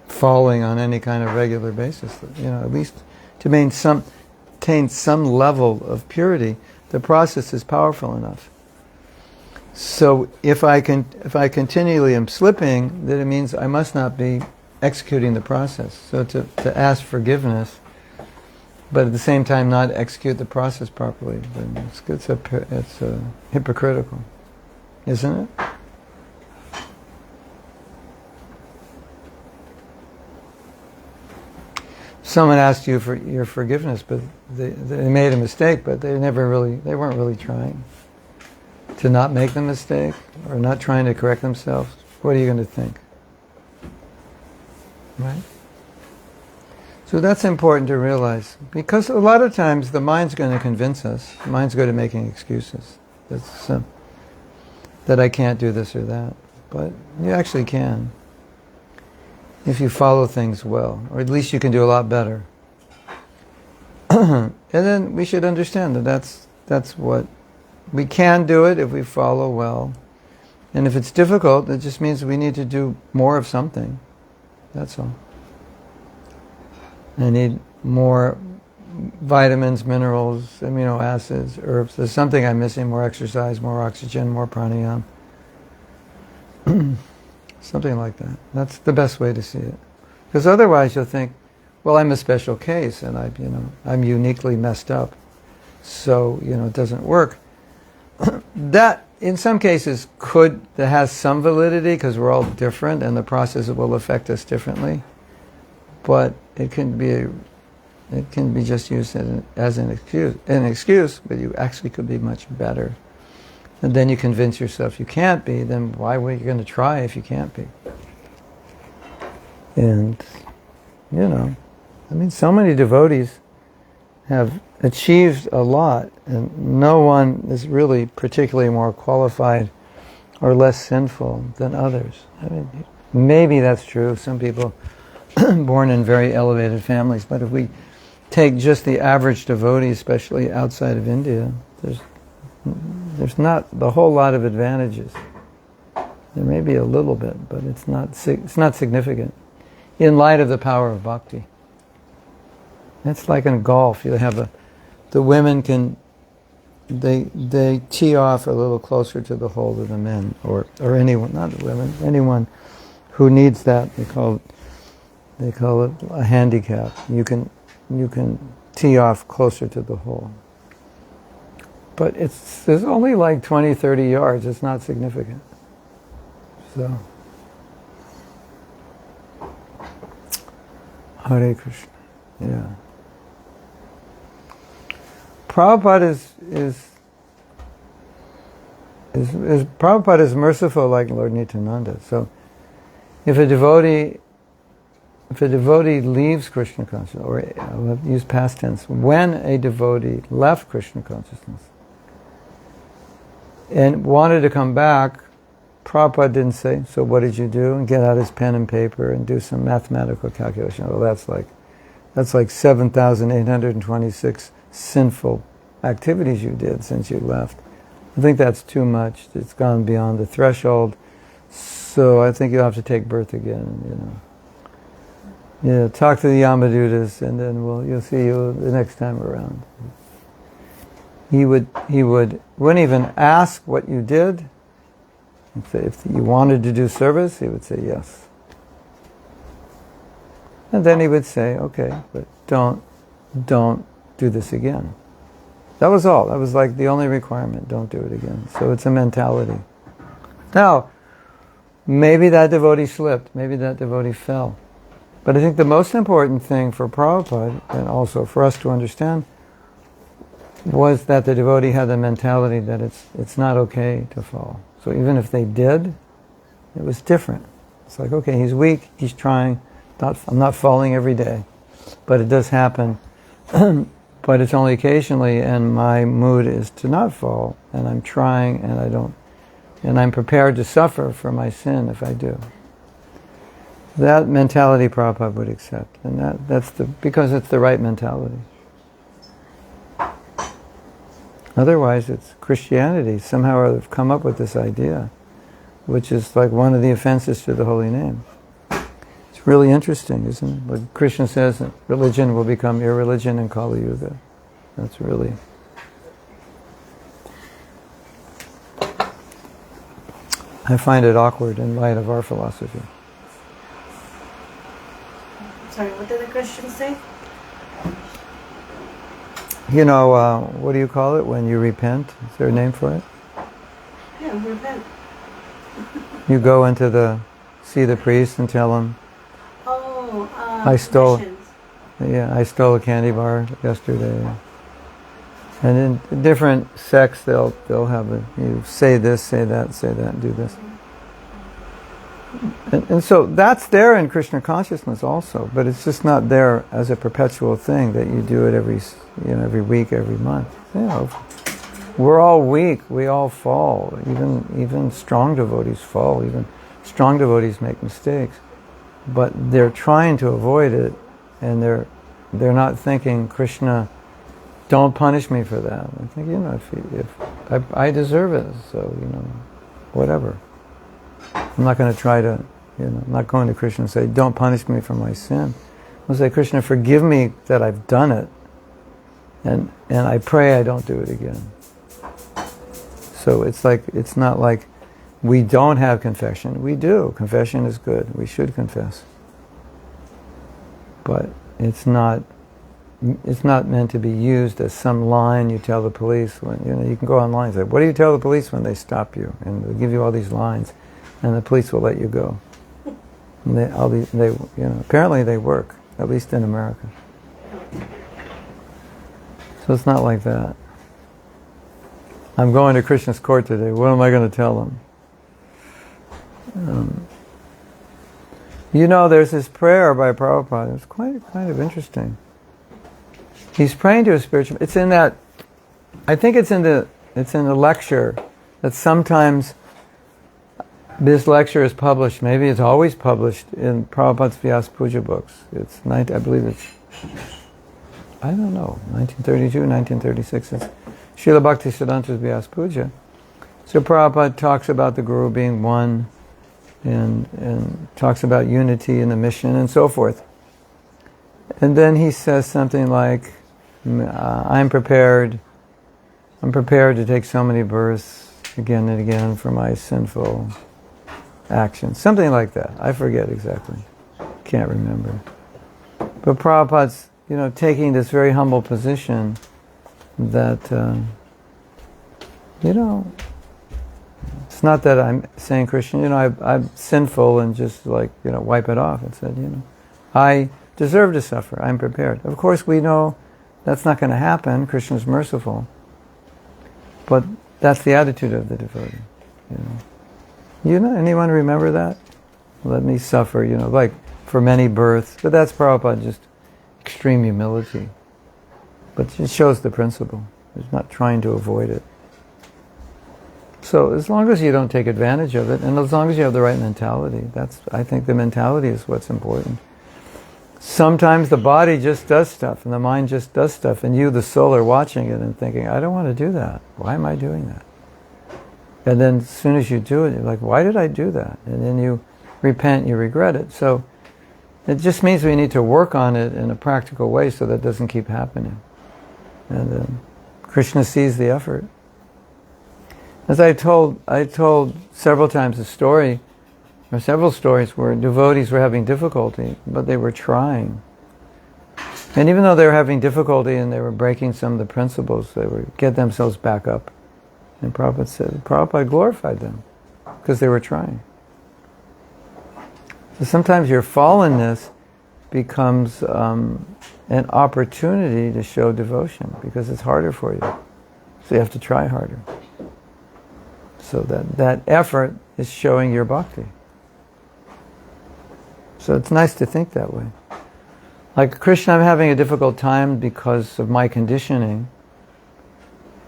falling on any kind of regular basis. You know, at least to maintain some level of purity, the process is powerful enough. So if I continually am slipping, then it means I must not be executing the process. So to ask forgiveness, but at the same time not execute the process properly, then it's hypocritical, isn't it? Someone asked you for your forgiveness, but they made a mistake, but they weren't really trying to not make the mistake or not trying to correct themselves. What are you going to think? Right? So that's important to realize, because a lot of times the mind's going to convince us. The mind's good at making excuses. That I can't do this or that. But you actually can, if you follow things well, or at least you can do a lot better. And then we should understand that that's what we can do it if we follow well. And if it's difficult, it just means we need to do more of something. That's all. I need more vitamins, minerals, amino acids, herbs. There's something I'm missing: more exercise, more oxygen, more pranayama. Something like that. That's the best way to see it. Because otherwise you'll think, well, I'm a special case and I'm uniquely messed up. So, it doesn't work. That, in some cases, that has some validity because we're all different and the process will affect us differently. But it can be just used as an excuse, but you actually could be much better. And then you convince yourself you can't be, then why were you going to try if you can't be? And, so many devotees have achieved a lot, and no one is really particularly more qualified or less sinful than others. Maybe that's true. Some people born in very elevated families, but if we take just the average devotee, especially outside of India, there's not the whole lot of advantages. There may be a little bit, but it's not significant in light of the power of bhakti. It's like in golf. You have the women they tee off a little closer to the hole than the men, or anyone, not the women, anyone who needs that. They call it a handicap. You can tee off closer to the hole. But there's only like 20, 30 yards. It's not significant. So, Hare Krishna. Yeah. Prabhupada Prabhupada is merciful like Lord Nityananda. So, if a devotee leaves Krishna consciousness, or I'll use past tense, when a devotee left Krishna consciousness, and wanted to come back, Prabhupada didn't say, so what did you do? And get out his pen and paper and do some mathematical calculation. Well, that's like 7,826 sinful activities you did since you left. I think that's too much. It's gone beyond the threshold. So I think you'll have to take birth again, Yeah, talk to the Yamadutas, and then you'll see you the next time around. He wouldn't even ask what you did. If you wanted to do service, he would say yes. And then he would say, okay, but don't do this again. That was all. That was like the only requirement. Don't do it again. So it's a mentality. Now, maybe that devotee slipped. Maybe that devotee fell. But I think the most important thing for Prabhupada, and also for us to understand, was that the devotee had the mentality that it's not okay to fall. So even if they did, it was different. It's like, okay, he's weak, he's trying. I'm not falling every day. But it does happen. But it's only occasionally, and my mood is to not fall, and I'm trying, and I'm prepared to suffer for my sin if I do. That mentality Prabhupada would accept, and that's because it's the right mentality. Otherwise, it's Christianity. Somehow they've come up with this idea, which is like one of the offenses to the holy name. It's really interesting, isn't it? Like Krishna says, that religion will become irreligion in Kali Yuga. That's really... I find it awkward in light of our philosophy. Sorry, what did the Christians say? What do you call it when you repent? Is there a name for it? Yeah, repent. You go see the priest and tell him, I stole a candy bar yesterday. And in different sects, they'll have you say this, say that, do this. And so that's there in Krishna consciousness also, but it's just not there as a perpetual thing that you do it every week, every month. We're all weak. We all fall. Even strong devotees fall. Even strong devotees make mistakes, but they're trying to avoid it, and they're not thinking, Krishna, don't punish me for that. I think if I deserve it, so whatever. I'm not going to try to, I'm not going to Krishna and say, don't punish me for my sin. I'll say, Krishna, forgive me that I've done it, and I pray I don't do it again. So it's not like we don't have confession. We do. Confession is good. We should confess. But it's not meant to be used as some line you tell the police when, you can go online and say, what do you tell the police when they stop you? And they'll give you all these lines. And the police will let you go. And apparently they work, at least in America. So it's not like that. I'm going to Krishna's court today. What am I going to tell him? There's this prayer by Prabhupada. It's quite kind of interesting. He's praying to a spiritual. It's in that. I think it's in the lecture that sometimes. This lecture is published, maybe it's always published in Prabhupada's Vyas Puja books. I believe it's, 1932, 1936. It's Srila Bhaktisiddhanta's Vyas Puja. So Prabhupada talks about the Guru being one, and talks about unity in the mission and so forth. And then he says something like, I'm prepared to take so many births again and again for my sinful action. Something like that. I forget exactly. Can't remember. But Prabhupada's, taking this very humble position that, it's not that I'm saying, Krishna, I'm sinful and just wipe it off. It said, I deserve to suffer. I'm prepared. Of course, we know that's not going to happen. Krishna's merciful. But that's the attitude of the devotee. Anyone remember that? Let me suffer, like for many births. But that's Prabhupada, just extreme humility. But it shows the principle. He's not trying to avoid it. So as long as you don't take advantage of it, and as long as you have the right mentality, I think the mentality is what's important. Sometimes the body just does stuff, and the mind just does stuff, and you, the soul, are watching it and thinking, I don't want to do that. Why am I doing that? And then as soon as you do it, you're like, why did I do that? And then you repent, you regret it. So it just means we need to work on it in a practical way so that doesn't keep happening. And then Krishna sees the effort. As I told several times a story, or several stories where devotees were having difficulty, but they were trying. And even though they were having difficulty and they were breaking some of the principles, they would get themselves back up. And Prabhupada glorified them because they were trying. So sometimes your fallenness becomes an opportunity to show devotion because it's harder for you. So you have to try harder. So that effort is showing your bhakti. So it's nice to think that way. Like, Krishna, I'm having a difficult time because of my conditioning.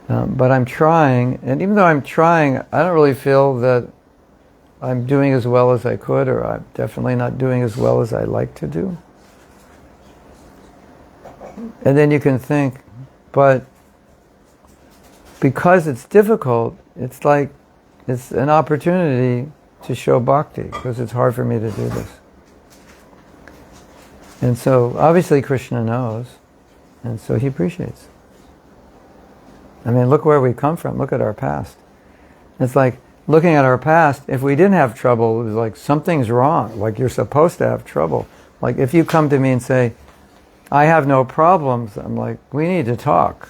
But I'm trying, and even though I'm trying, I don't really feel that I'm doing as well as I could, or I'm definitely not doing as well as I like to do. And then you can think, but because it's difficult, it's like it's an opportunity to show bhakti, because it's hard for me to do this. And so obviously Krishna knows, and so he appreciates. I mean, look where we come from. Look at our past. It's like looking at our past. If we didn't have trouble, it was like something's wrong. Like, you're supposed to have trouble. Like, if you come to me and say, I have no problems, I'm like, we need to talk.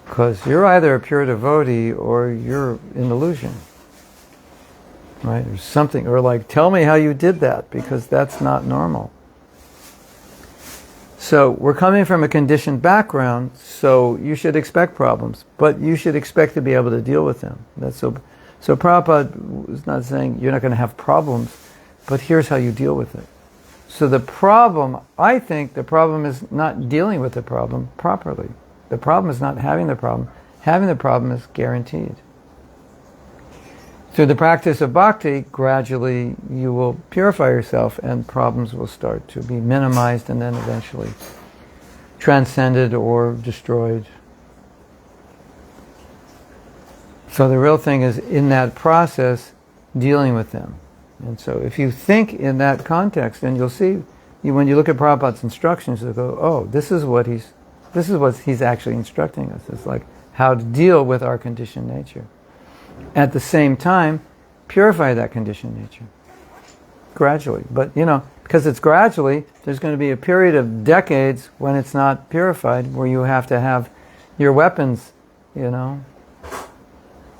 Because you're either a pure devotee or you're in illusion. Right? Or something. Or like, tell me how you did that, because that's not normal. So we're coming from a conditioned background, so you should expect problems, but you should expect to be able to deal with them. So Prabhupada is not saying you're not going to have problems, but here's how you deal with it. So the problem, I think the problem is not dealing with the problem properly. The problem is not having the problem. Having the problem is guaranteed. Through the practice of bhakti, gradually you will purify yourself and problems will start to be minimized and then eventually transcended or destroyed. So the real thing is, in that process, dealing with them. And so if you think in that context, then you'll see, when you look at Prabhupada's instructions, you'll go, oh, this is what he's actually instructing us. It's like how to deal with our conditioned nature. At the same time, purify that conditioned nature. Gradually. But, because it's gradually, there's going to be a period of decades when it's not purified, where you have to have your weapons, to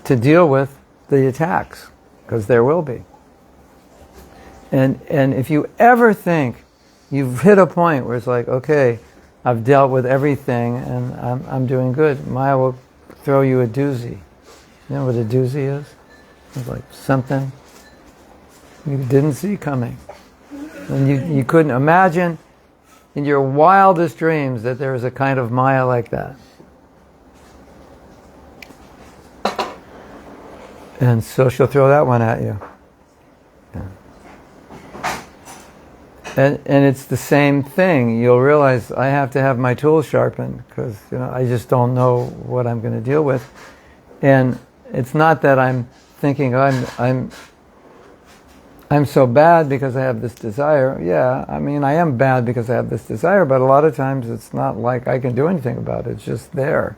deal with the attacks. Because there will be. And if you ever think you've hit a point where it's like, okay, I've dealt with everything and I'm doing good, Maya will throw you a doozy. You know what a doozy is? It's like something you didn't see coming. And you couldn't imagine in your wildest dreams that there was a kind of Maya like that. And so she'll throw that one at you. Yeah. And it's the same thing. You'll realize I have to have my tools sharpened because I just don't know what I'm going to deal with. And it's not that I'm thinking I'm so bad because I have this desire. Yeah, I mean, I am bad because I have this desire, but a lot of times it's not like I can do anything about it. It's just there.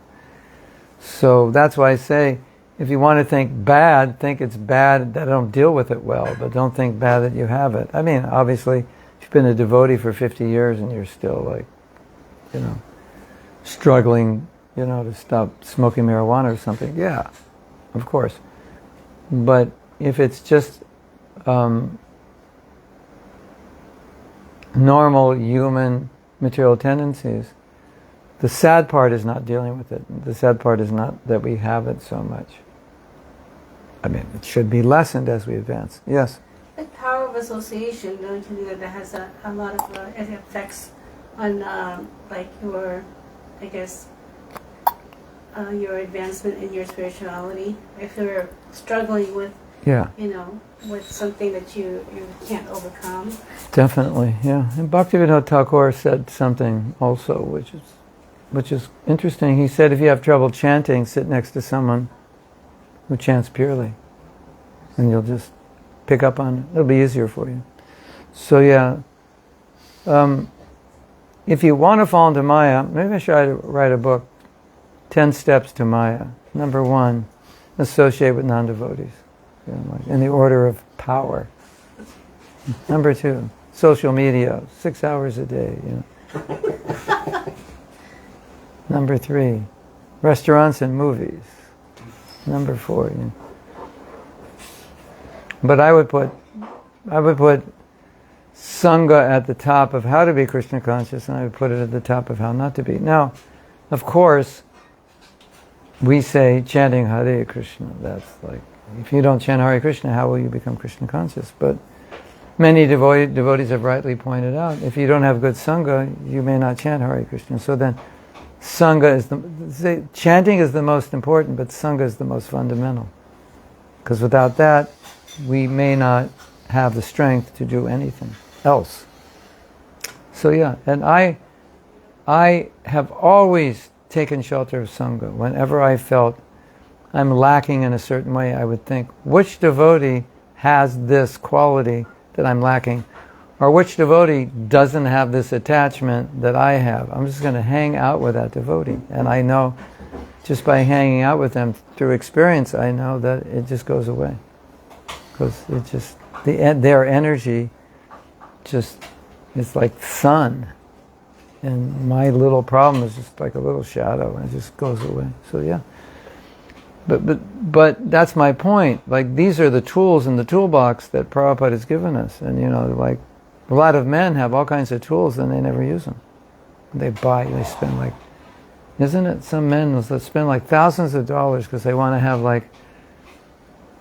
So that's why I say, if you want to think bad, think it's bad that I don't deal with it well, but don't think bad that you have it. I mean, obviously, if you've been a devotee for 50 years and you're still struggling, to stop smoking marijuana or something, yeah, of course. But if it's just normal human material tendencies, the sad part is not dealing with it. The sad part is not that we have it so much. I mean, it should be lessened as we advance. Yes? The power of association, don't you think that has a lot of effects on, your, I guess, your advancement in your spirituality. If you're struggling with, Yeah. with something that you can't overcome. Definitely, yeah. And Bhaktivinoda Thakur said something also, which is interesting. He said, if you have trouble chanting, sit next to someone who chants purely, and you'll just pick up on it. It'll be easier for you. So yeah, if you want to fall into Maya, maybe I should write a book, 10 Steps to Maya. Number 1, associate with non-devotees, in the order of power. Number 2, social media, 6 hours a day. Number 3, restaurants and movies. Number 4. But I would put Sanga at the top of how to be Krishna conscious, and I would put it at the top of how not to be. Now, of course, we say chanting Hare Krishna. That's like, if you don't chant Hare Krishna, how will you become Krishna conscious? But many devotees have rightly pointed out, if you don't have good Sangha, you may not chant Hare Krishna. So then, Sangha is chanting is the most important, but Sangha is the most fundamental. Because without that, we may not have the strength to do anything else. So yeah, and I have always taken shelter of Sangha. Whenever I felt I'm lacking in a certain way, I would think, which devotee has this quality that I'm lacking? Or which devotee doesn't have this attachment that I have? I'm just going to hang out with that devotee. And I know, just by hanging out with them through experience, I know that it just goes away. Because it just, their energy just is like sun. And my little problem is just like a little shadow, and it just goes away. So yeah. But that's my point. Like, these are the tools in the toolbox that Prabhupada has given us. And like, a lot of men have all kinds of tools and they never use them. They spend like, isn't it? Some men will spend like thousands of dollars because they want to have like,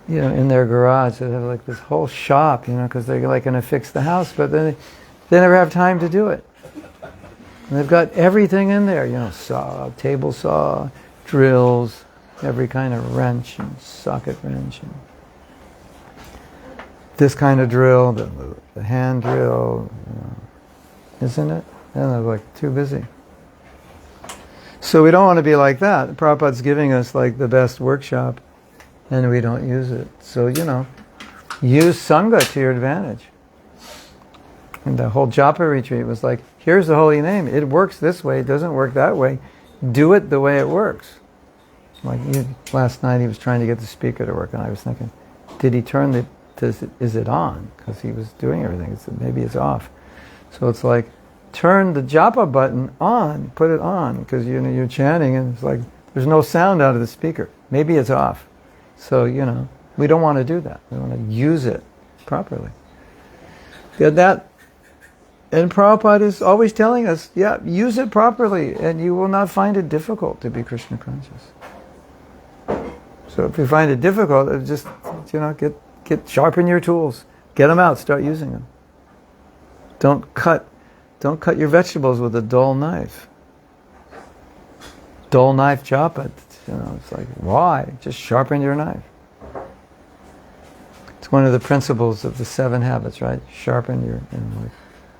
in their garage, they have like this whole shop, because they're like going to fix the house, but then they never have time to do it. And they've got everything in there, saw, table saw, drills, every kind of wrench and socket wrench, and this kind of drill, the hand drill, isn't it? And they're like too busy. So we don't want to be like that. Prabhupada's giving us like the best workshop, and we don't use it. So, use Sangha to your advantage. And the whole Japa retreat was like, here's the holy name. It works this way. It doesn't work that way. Do it the way it works. Like last night he was trying to get the speaker to work, and I was thinking, did he turn is it on? Because he was doing everything. Maybe it's off. So it's like, turn the japa button on, put it on, because you're chanting and it's like, there's no sound out of the speaker. Maybe it's off. So, we don't want to do that. We want to use it properly. And Prabhupada is always telling us, use it properly, and you will not find it difficult to be Krishna conscious. So if you find it difficult, just, sharpen your tools. Get them out, start using them. Don't cut your vegetables with a dull knife. Dull knife japa, it's like, why? Just sharpen your knife. It's one of the principles of the 7 habits, right? Sharpen your,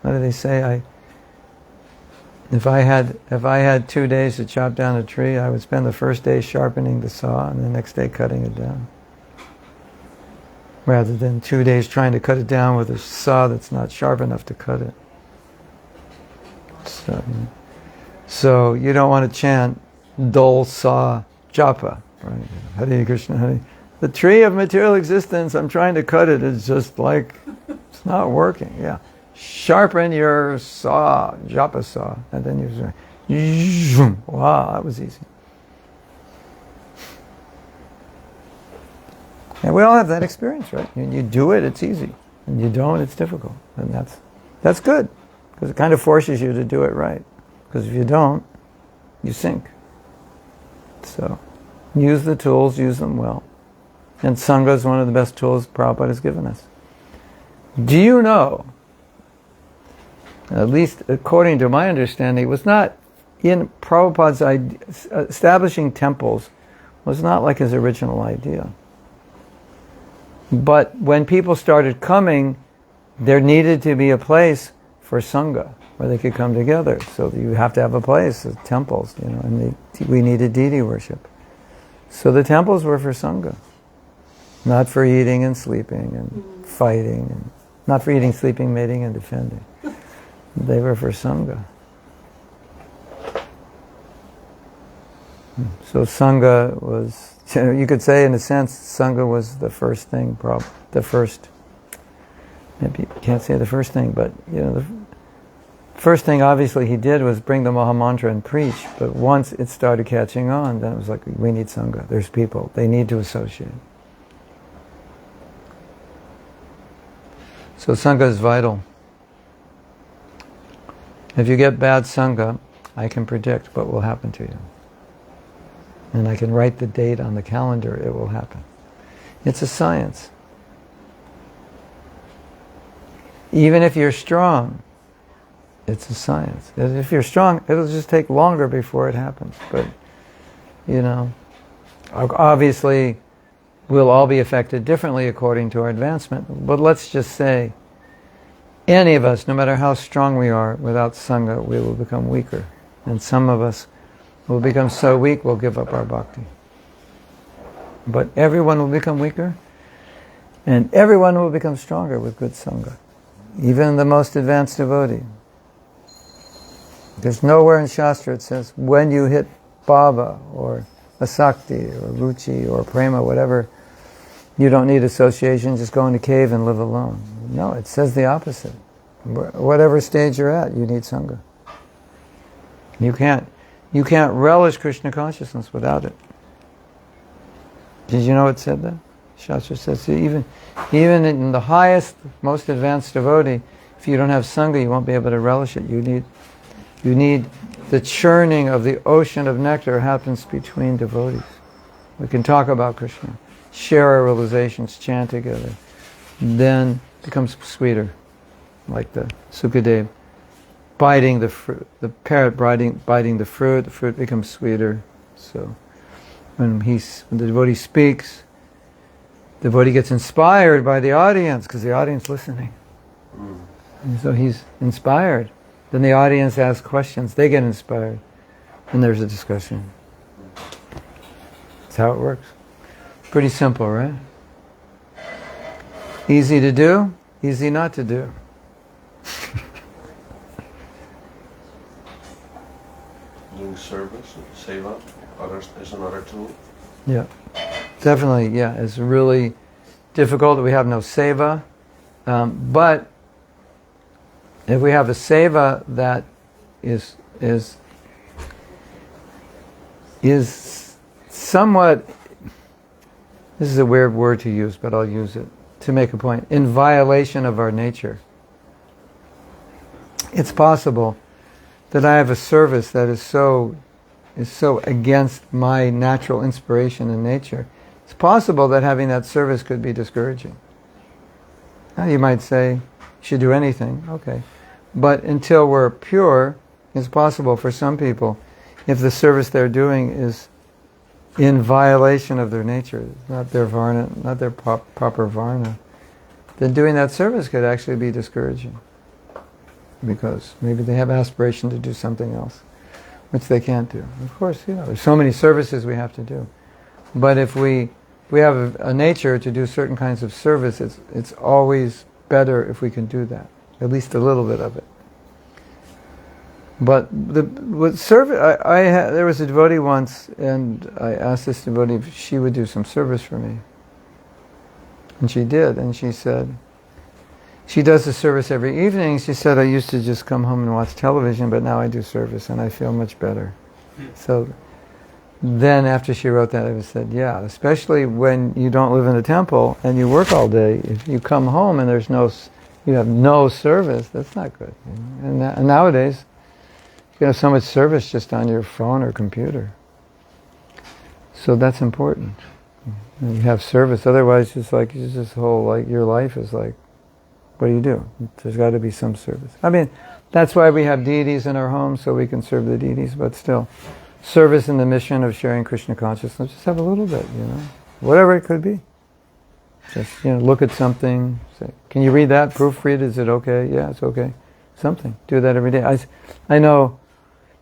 what do they say? If I had 2 days to chop down a tree, I would spend the first day sharpening the saw and the next day cutting it down. Rather than 2 days trying to cut it down with a saw that's not sharp enough to cut it. So you don't want to chant dull saw japa, right? Hare Krishna, Hare. The tree of material existence, I'm trying to cut it, it's just like, it's not working. Yeah. Sharpen your saw, japa saw, and then you wow, that was easy. And we all have that experience, right? You do it, it's easy. And you don't, it's difficult. And that's good, because it kind of forces you to do it right. Because if you don't, you sink. So, use the tools, use them well. And Sangha is one of the best tools Prabhupada has given us. Do you know, at least according to my understanding, it was not in Prabhupada's idea, establishing temples was not like his original idea. But when people started coming, there needed to be a place for Sangha, where they could come together. So you have to have a place, temples, and we needed deity worship. So the temples were for Sangha, not for eating and sleeping and fighting, and not for eating, sleeping, mating, and defending. They were for Sangha. So Sangha was, you could say in a sense, Sangha was the first thing, maybe you can't say the first thing, but the first thing obviously he did was bring the Mahamantra and preach, but once it started catching on, then it was like, we need Sangha, there's people, they need to associate. So Sangha is vital. If you get bad Sangha, I can predict what will happen to you. And I can write the date on the calendar, it will happen. It's a science. Even if you're strong, it's a science. If you're strong, it'll just take longer before it happens. But, obviously, we'll all be affected differently according to our advancement. But let's just say, any of us, no matter how strong we are, without Sangha, we will become weaker. And some of us will become so weak we'll give up our bhakti. But everyone will become weaker, and everyone will become stronger with good Sangha. Even the most advanced devotee. There's nowhere in Shastra it says, when you hit bhava, or asakti, or ruchi, or prema, whatever, you don't need association, just go in a cave and live alone. No, it says the opposite. Whatever stage you're at, you need Sangha. You can't relish Krishna consciousness without it. Did you know it said that? Shastra says even in the highest, most advanced devotee, if you don't have Sangha, you won't be able to relish it. You need the churning of the ocean of nectar happens between devotees. We can talk about Krishna, share our realizations, chant together. Then it becomes sweeter, like the Sukadeva. Biting the fruit, the parrot biting the fruit becomes sweeter. So when the devotee speaks, the devotee gets inspired by the audience, because the audience is listening. And so he's inspired. Then the audience asks questions, they get inspired. And there's a discussion. That's how it works. Pretty simple, right? Easy to do, easy not to do. Doing service, seva, others is another tool. Yeah, definitely. Yeah, it's really difficult that we have no seva, but if we have a seva that is somewhat, this is a weird word to use, but I'll use it to make a point, in violation of our nature. It's possible that I have a service that is so against my natural inspiration and nature. It's possible that having that service could be discouraging. Now you might say, you should do anything, okay. But until we're pure, it's possible for some people, if the service they're doing is in violation of their nature, not their varna, not their proper varna, then doing that service could actually be discouraging. Because maybe they have aspiration to do something else, which they can't do. Of course, there's so many services we have to do. But if we have a nature to do certain kinds of service, it's always better if we can do that, at least a little bit of it. But with service, there was a devotee once, and I asked this devotee if she would do some service for me. And she did, and she said, she does the service every evening. She said, I used to just come home and watch television, but now I do service and I feel much better. So then after she wrote that, I said, yeah, especially when you don't live in a temple and you work all day, if you come home and you have no service, that's not good. And nowadays, you have so much service just on your phone or computer. So that's important. You have service, otherwise your life is like what do? There's got to be some service. I mean, that's why we have deities in our homes, so we can serve the deities, but still, service in the mission of sharing Krishna consciousness, just have a little bit, whatever it could be. Just, look at something, say, can you read that, proofread, is it okay? Yeah, it's okay. Something, do that every day. I know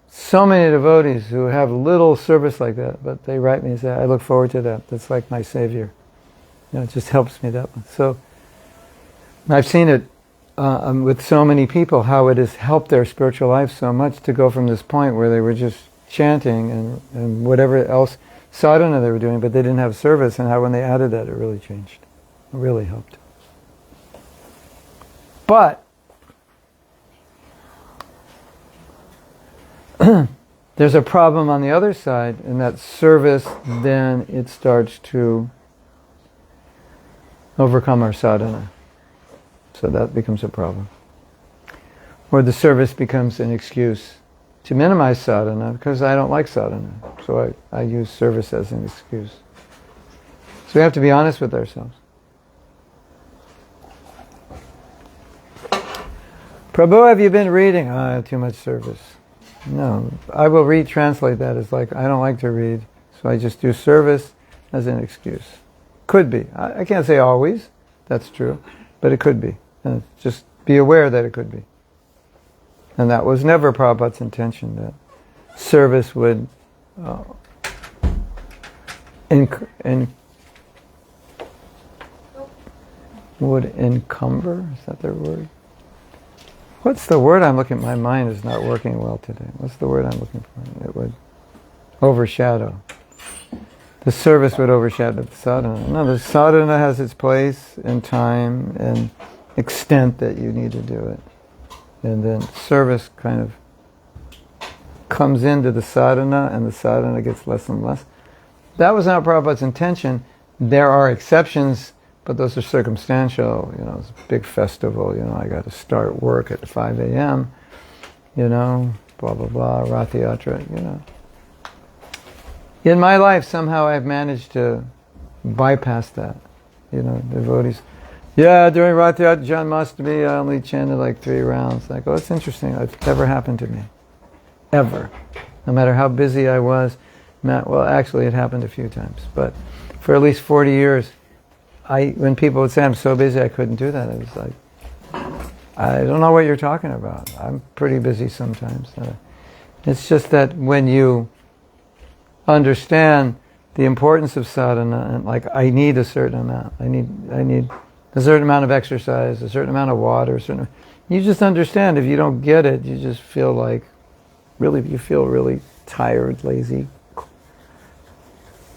so many devotees who have little service like that, but they write me and say, I look forward to that, that's like my savior. It just helps me that much. So, I've seen it with so many people, how it has helped their spiritual life so much to go from this point where they were just chanting and whatever else sadhana they were doing, but they didn't have service, and how when they added that, it really changed. It really helped. But there's a problem on the other side, in that service, then it starts to overcome our sadhana. So that becomes a problem. Or the service becomes an excuse to minimize sadhana, because I don't like sadhana. So I use service as an excuse. So we have to be honest with ourselves. Prabhu, have you been reading? I have too much service. No, I will translate that as like, I don't like to read, so I just do service as an excuse. Could be. I can't say always, that's true, but it could be. And just be aware that it could be. And that was never Prabhupada's intention, that service would would encumber, is that the word? What's the word I'm looking for? My mind is not working well today. What's the word I'm looking for? It would overshadow. The service would overshadow the sadhana. No, the sadhana has its place and time and extent that you need to do it. And then service kind of comes into the sadhana, and the sadhana gets less and less. That was not Prabhupada's intention. There are exceptions, but those are circumstantial. It's a big festival, I got to start work at 5 a.m., blah, blah, blah, Rath Yatra, In my life, somehow I've managed to bypass that. Devotees, during Rath Yatra, Janmashtami, I only chanted like 3 rounds. Like, it's interesting. It's never happened to me. Ever. No matter how busy I was. Well, actually, it happened a few times. But for at least 40 years, when people would say, I'm so busy I couldn't do that, I was like, I don't know what you're talking about. I'm pretty busy sometimes. It's just that when you understand the importance of sadhana, and like, I need a certain amount. I need a certain amount of exercise, a certain amount of water, you just understand if you don't get it, you just feel like, you feel really tired, lazy.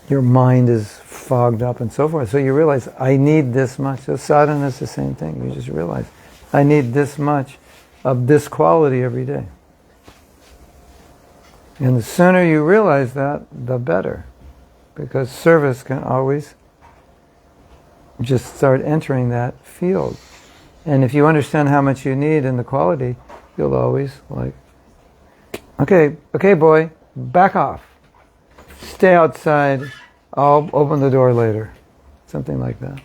Your mind is fogged up and so forth. So you realize, I need this much. So sadhana is the same thing. You just realize, I need this much of this quality every day. And the sooner you realize that, the better. Because service can always just start entering that field. And if you understand how much you need and the quality, you'll always like, okay boy, back off. Stay outside, I'll open the door later. Something like that.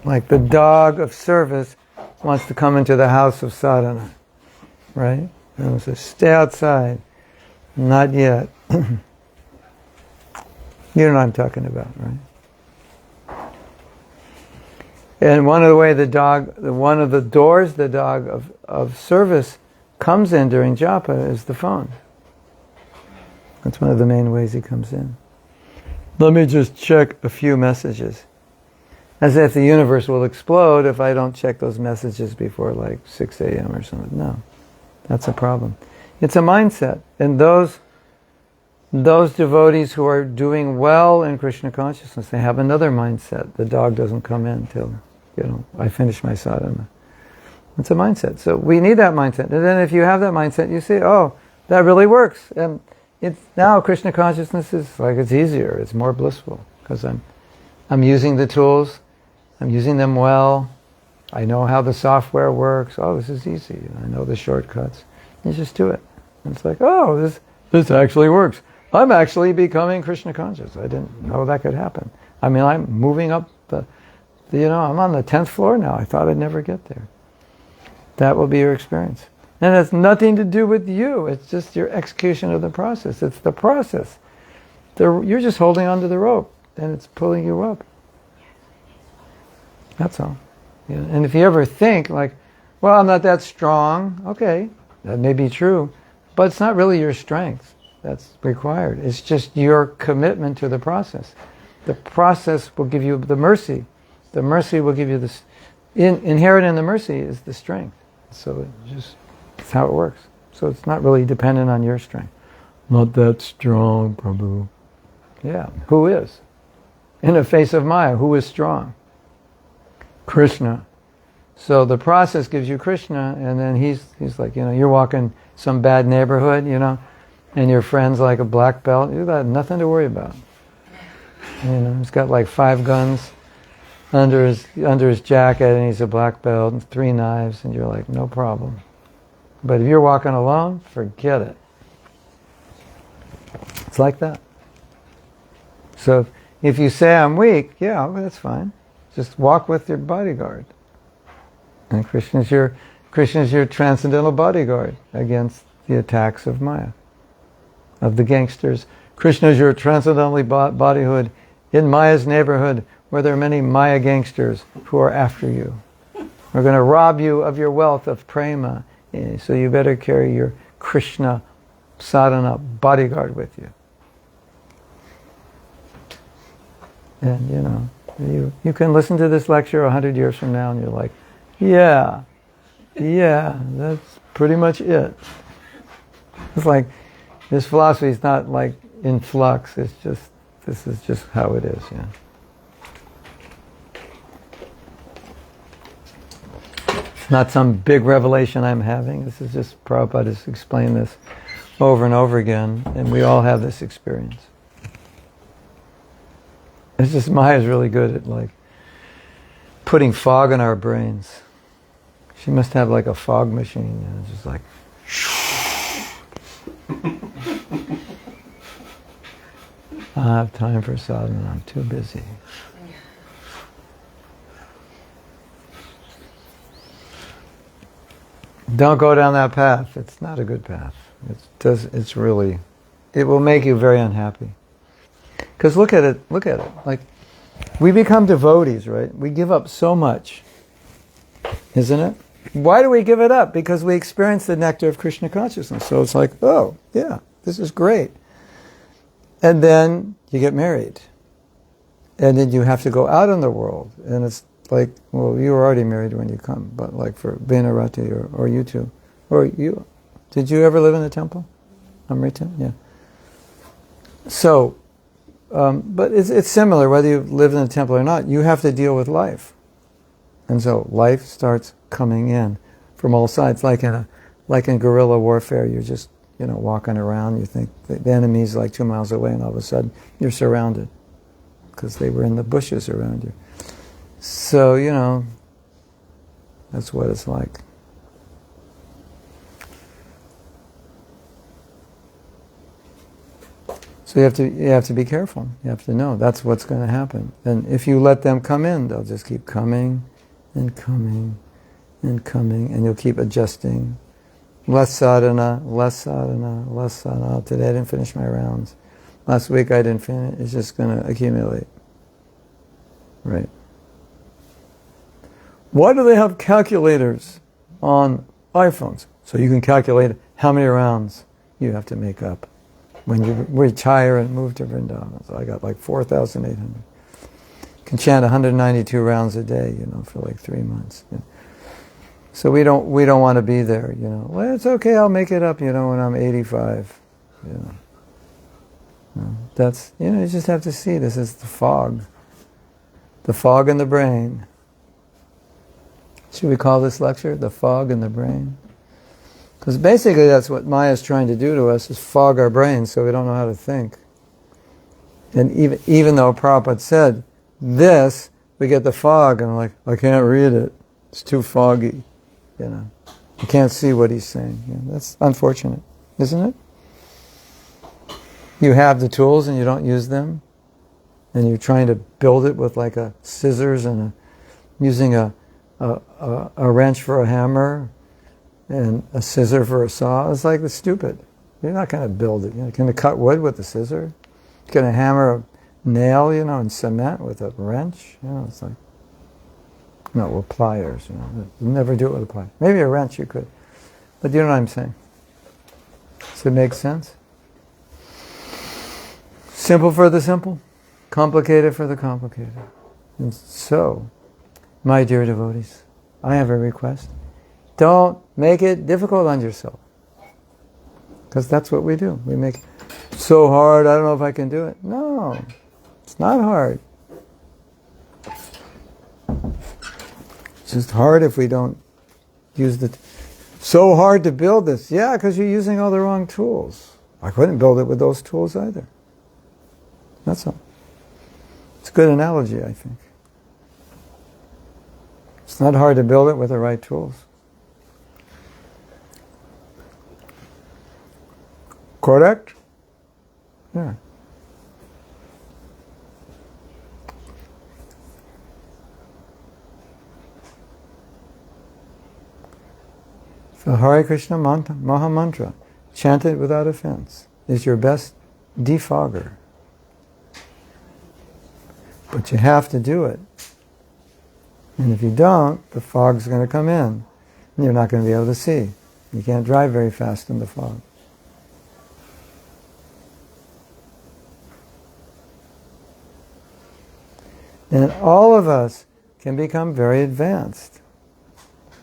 Like the dog of service wants to come into the house of sadhana. Right? And it says, stay outside. Not yet. You know what I'm talking about, right? And one of the doors the dog of service comes in during japa is the phone. That's one of the main ways he comes in. Let me just check a few messages. As if the universe will explode if I don't check those messages before like 6 a.m. or something. No, that's a problem. It's a mindset. And those devotees who are doing well in Krishna consciousness, they have another mindset. The dog doesn't come in till, I finish my sadhana. It's a mindset. So we need that mindset. And then if you have that mindset, you see, oh, that really works. And it's now Krishna consciousness is like, it's easier, it's more blissful. Because I'm using the tools, I'm using them well, I know how the software works. Oh, this is easy. I know the shortcuts. You just do it. And it's like, oh, this actually works. I'm actually becoming Krishna conscious. I didn't know that could happen. I mean, I'm moving up I'm on the 10th floor now. I thought I'd never get there. That will be your experience. And it has nothing to do with you. It's just your execution of the process. It's the process. You're just holding onto the rope, and it's pulling you up. That's all. And if you ever think like, well, I'm not that strong, okay, that may be true, but it's not really your strength that's required. It's just your commitment to the process. The process will give you the mercy. The mercy will give you this. Inherent in the mercy is the strength. So it's how it works. So it's not really dependent on your strength. Not that strong, Prabhu. Yeah, who is? In the face of Maya, who is strong? Krishna. So the process gives you Krishna, and then he's like, you're walking some bad neighborhood, and your friend's like a black belt. You've got nothing to worry about. He's got like 5 guns under his jacket, and he's a black belt, and 3 knives, and you're like, no problem. But if you're walking alone, forget it. It's like that. So if you say I'm weak, yeah, well, that's fine. Just walk with your bodyguard. And Krishna's your transcendental bodyguard against the attacks of Maya, of the gangsters. Krishna's your transcendental bodyguard in Maya's neighborhood, where there are many Maya gangsters who are after you. We're going to rob you of your wealth of prema, so you better carry your Krishna sadhana bodyguard with you. And you can listen to this lecture 100 years from now and you're like, yeah, that's pretty much it. It's like, this philosophy is not like in flux, it's just, this is just how it is, yeah. It's not some big revelation I'm having. This is just, Prabhupada has explained this over and over again, and we all have this experience. It's just Maya's really good at like putting fog in our brains. She must have like a fog machine, just like I don't have time for sadhana, I'm too busy. Don't go down that path. It's not a good path. It will make you very unhappy. Because look at it. Like, we become devotees, right? We give up so much, isn't it? Why do we give it up? Because we experience the nectar of Krishna consciousness. So it's like, oh, yeah, this is great. And then you get married. And then you have to go out in the world. And it's like, well, you were already married when you come, but like for Binarati or you two. Or you. Did you ever live in the temple? Amrita? Yeah. So, but it's similar whether you live in the temple or not. You have to deal with life. And so life starts coming in from all sides. Like in guerrilla warfare, you're just, walking around, you think the enemy's like 2 miles away, and all of a sudden you're surrounded because they were in the bushes around you. So, that's what it's like. So you have to be careful. You have to know that's what's going to happen. And if you let them come in, they'll just keep coming and coming and coming, and you'll keep adjusting. Less sadhana, less sadhana, less sadhana. Today I didn't finish my rounds. Last week I didn't finish. It's just going to accumulate. Right. Why do they have calculators on iPhones? So you can calculate how many rounds you have to make up when you retire and move to Vrindavan. So I got like 4,800. Can chant 192 rounds a day, for like 3 months. So we don't want to be there, Well, it's okay, I'll make it up, when I'm 85. That's, you just have to see this is the fog. The fog in the brain. Should we call this lecture the fog in the brain? Because basically that's what Maya's trying to do to us, is fog our brains so we don't know how to think. And even though Prabhupada said this, we get the fog, and I'm like, I can't read it. It's too foggy. You can't see what he's saying. That's unfortunate, isn't it? You have the tools and you don't use them, and you're trying to build it with like a scissors and using a wrench for a hammer and a scissor for a saw. It's like, it's stupid. You're not going to build it. You're going to cut wood with a scissor. You're going to hammer a nail, in cement with a wrench. It's like, no, with pliers. You'll never do it with a plier. Maybe a wrench you could. But you know what I'm saying? Does it make sense? Simple for the simple. Complicated for the complicated. And so, my dear devotees, I have a request. Don't make it difficult on yourself. Because that's what we do. We make it so hard, I don't know if I can do it. No, it's not hard. It's just hard if we don't use so hard to build this. Yeah, because you're using all the wrong tools. I couldn't build it with those tools either. That's all. It's a good analogy, I think. It's not hard to build it with the right tools. Correct? Yeah. So Hare Krishna Maha Mantra, chanted without offense, is your best defogger. But you have to do it. And if you don't, the fog's going to come in. And you're not going to be able to see. You can't drive very fast in the fog. And all of us can become very advanced.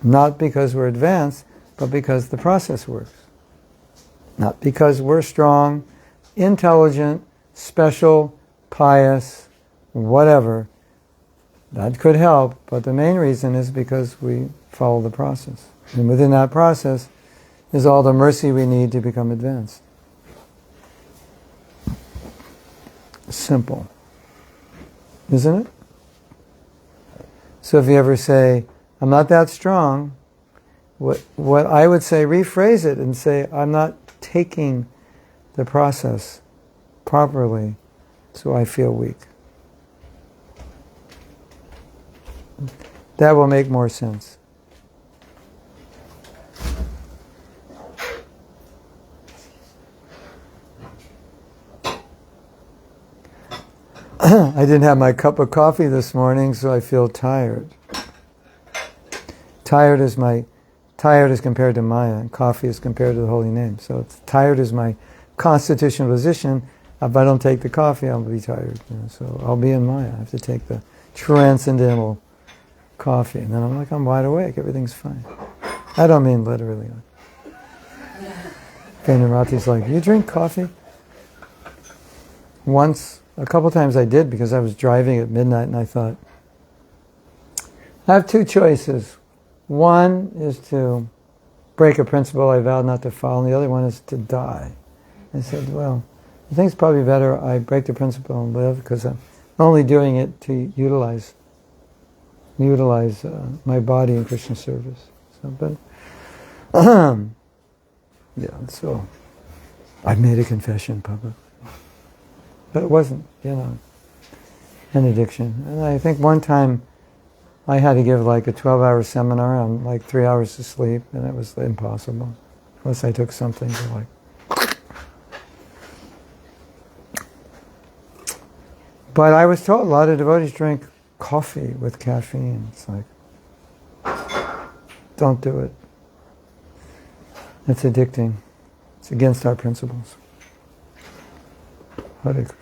Not because we're advanced, but because the process works. Not because we're strong, intelligent, special, pious, whatever. That could help, but the main reason is because we follow the process. And within that process is all the mercy we need to become advanced. Simple. Isn't it? So if you ever say, I'm not that strong, what I would say, rephrase it and say, I'm not taking the process properly, so I feel weak. That will make more sense. I didn't have my cup of coffee this morning, so I feel tired. Tired is compared to Maya, and coffee is compared to the holy name. So tired is my constitutional position. If I don't take the coffee, I'll be tired. So I'll be in Maya. I have to take the transcendental coffee. And then I'm wide awake. Everything's fine. I don't mean literally. Venerati's like, you drink coffee? Once, a couple times I did because I was driving at midnight and I thought, I have two choices. One is to break a principle I vowed not to follow, and the other one is to die. I said, well, I think it's probably better I break the principle and live because I'm only doing it to utilize my body in Krishna service. So, so I made a confession publicly. But it wasn't, an addiction. And I think one time I had to give like a 12-hour seminar on like 3 hours of sleep, and it was impossible. Unless I took something to like... But I was told a lot of devotees drink coffee with caffeine. It's like, don't do it. It's addicting. It's against our principles. Hare Krishna.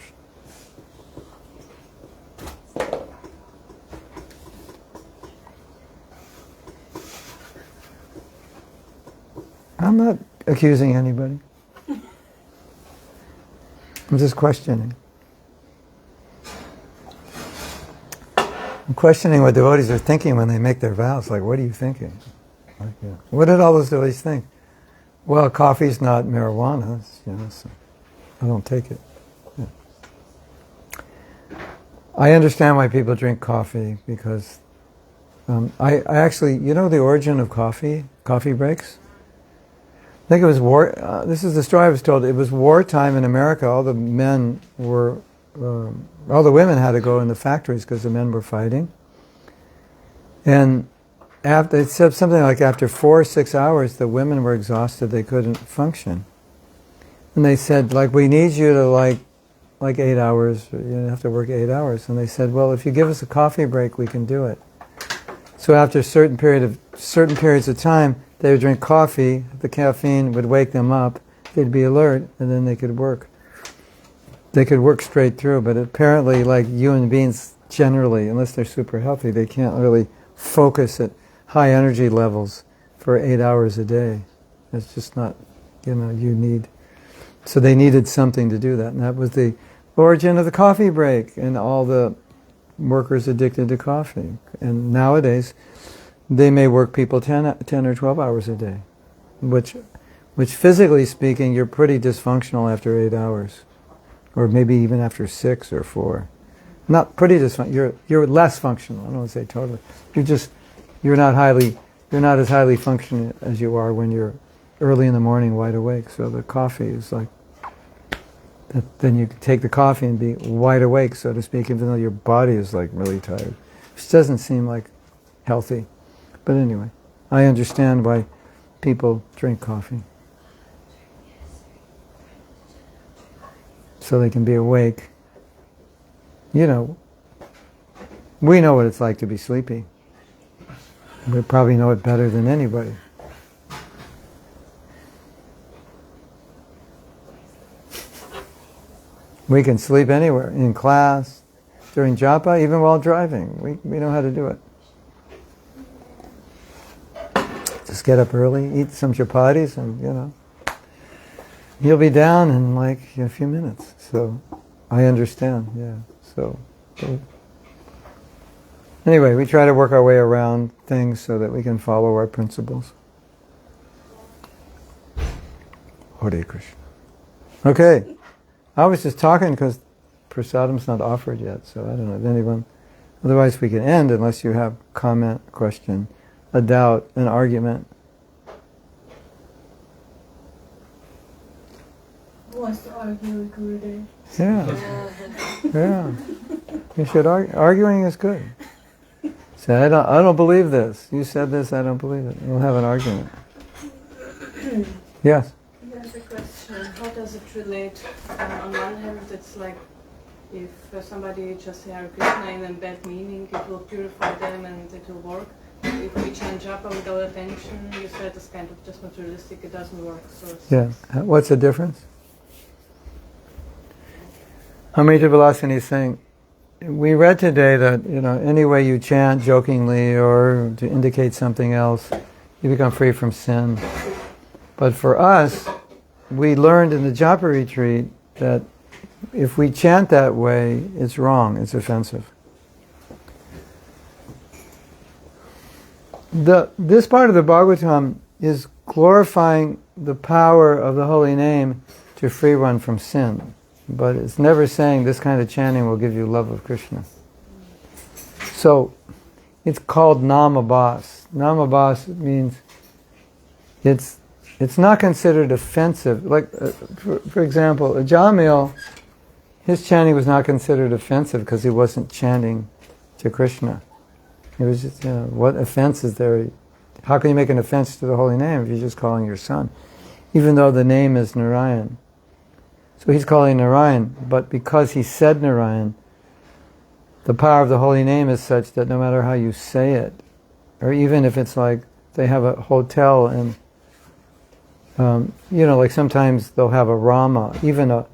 I'm not accusing anybody. I'm just questioning. I'm questioning what devotees are thinking when they make their vows. Like, what are you thinking? Like, yeah. What did all those devotees think? Well, coffee's not marijuana, so I don't take it. Yeah. I understand why people drink coffee because I actually, the origin of coffee breaks? I think it was war. This is the story I was told. It was wartime in America. All the women had to go in the factories because the men were fighting. And after, it said something like after 4 or 6 hours, the women were exhausted, they couldn't function. And they said, like, we need you to like 8 hours, you have to work 8 hours. And they said, well, if you give us a coffee break, we can do it. So after certain periods of time, they would drink coffee, the caffeine would wake them up, they'd be alert, and then they could work. They could work straight through, but apparently, like human beings generally, unless they're super healthy, they can't really focus at high energy levels for 8 hours a day. It's just not, you need. So they needed something to do that, and that was the origin of the coffee break and all the workers addicted to coffee. And nowadays, they may work people 10 or 12 hours a day, which physically speaking, you're pretty dysfunctional after 8 hours, or maybe even after 6 or 4. Not pretty dysfunctional. You're less functional. I don't want to say totally. You're not as highly functioning as you are when you're early in the morning, wide awake. So the coffee is like. Then you take the coffee and be wide awake, so to speak, even though your body is like really tired. Which doesn't seem like healthy. But anyway, I understand why people drink coffee. So they can be awake. We know what it's like to be sleepy. We probably know it better than anybody. We can sleep anywhere, in class, during japa, even while driving. We know how to do it. Just get up early, eat some chapatis, and you'll be down in like a few minutes. So I understand, yeah. So anyway, we try to work our way around things so that we can follow our principles. Hare Krishna. Okay. I was just talking because prasadam's not offered yet, so I don't know if anyone... Otherwise we can end unless you have comment, question, a doubt, an argument. Who wants to argue with Gurudev? Yeah. You should argue. Arguing is good. Say, I don't believe this. You said this, I don't believe it. We'll have an argument. Yes? There's a question. How does it relate? On one hand, it's like if somebody just say Hare Krishna in a bad meaning, it will purify them and it will work. If we chant japa without attention, you said it's kind of just materialistic, it doesn't work. So Yeah. What's the difference? Amrita Vilasini is saying, we read today that, any way you chant jokingly or to indicate something else, you become free from sin. But for us, we learned in the japa retreat that if we chant that way, it's wrong, it's offensive. This part of the Bhagavatam is glorifying the power of the holy name to free one from sin. But it's never saying this kind of chanting will give you love of Krishna. So, it's called namabhas. Namabhas means it's not considered offensive. Like, for example, Ajāmila, his chanting was not considered offensive because he wasn't chanting to Krishna. It was just, what offense is there? How can you make an offense to the holy name if you're just calling your son? Even though the name is Nārāyaṇa. So he's calling Nārāyaṇa, but because he said Nārāyaṇa, the power of the holy name is such that no matter how you say it, or even if it's like they have a hotel and, like sometimes they'll have a Rama, even a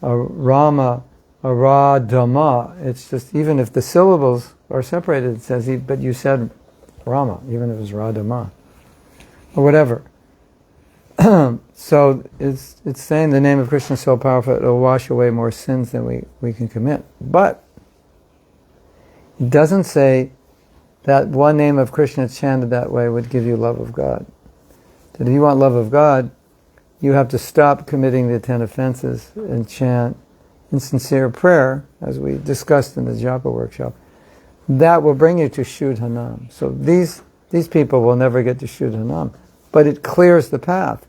Rama, a Radama, it's just, even if the syllables are separated, it says, but you said Rama, even if it was Radama, or whatever. So it's saying the name of Krishna is so powerful it will wash away more sins than we can commit. But it doesn't say that one name of Krishna chanted that way would give you love of God. That if you want love of God, you have to stop committing the 10 offenses and chant in sincere prayer, as we discussed in the japa workshop. That will bring you to Shuddhanam. So these people will never get to Shuddhanam. But it clears the path.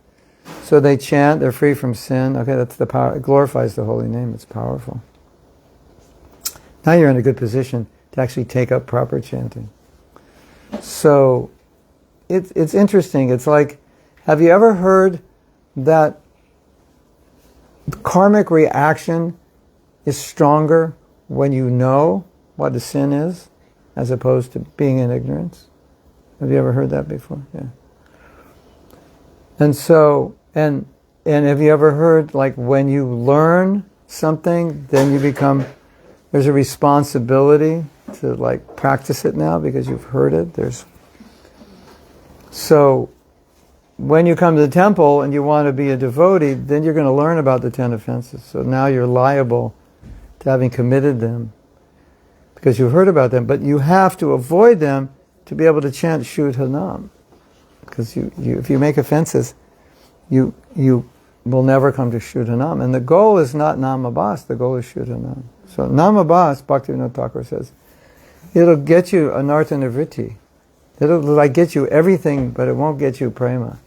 So they chant, they're free from sin. Okay, that's the power. It glorifies the holy name. It's powerful. Now you're in a good position to actually take up proper chanting. So it's interesting. It's like, have you ever heard that karmic reaction is stronger when you know what a sin is, as opposed to being in ignorance? Have you ever heard that before? Yeah. And so, and have you ever heard, like, when you learn something, then you become, there's a responsibility to, like, practice it now because you've heard it. So when you come to the temple and you want to be a devotee, then you're going to learn about the 10 offenses. So now you're liable to having committed them because you've heard about them, but you have to avoid them to be able to chant Shud Hanam. Because if you make offenses, you will never come to Shud Hanam. And the goal is not Namabhas, the goal is Shud Hanam. So Namabhas, Bhaktivinoda Thakur says, it'll get you anartha nivritti. It'll like get you everything, but it won't get you prema.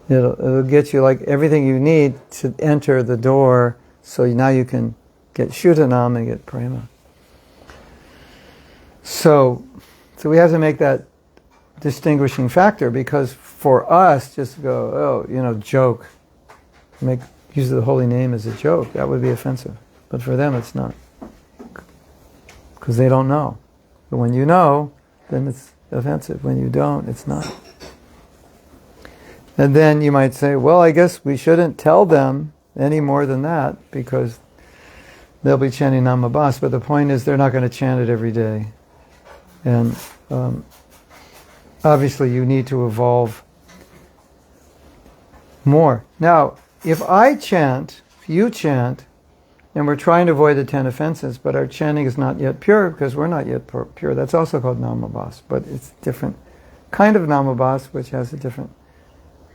It'll get you like everything you need to enter the door, so now you can get Shud Hanam and get prema. So we have to make that distinguishing factor, because for us, just to go, joke, use the holy name as a joke, that would be offensive. But for them, it's not. Because they don't know. But when you know, then it's offensive. When you don't, it's not. And then you might say, well, I guess we shouldn't tell them any more than that, because they'll be chanting Namabhas. But the point is, they're not going to chant it every day. And obviously you need to evolve more. Now, if I chant, if you chant, and we're trying to avoid the 10 offenses, but our chanting is not yet pure because we're not yet pure, that's also called Namabhas, but it's different kind of Namabhas, which has a different,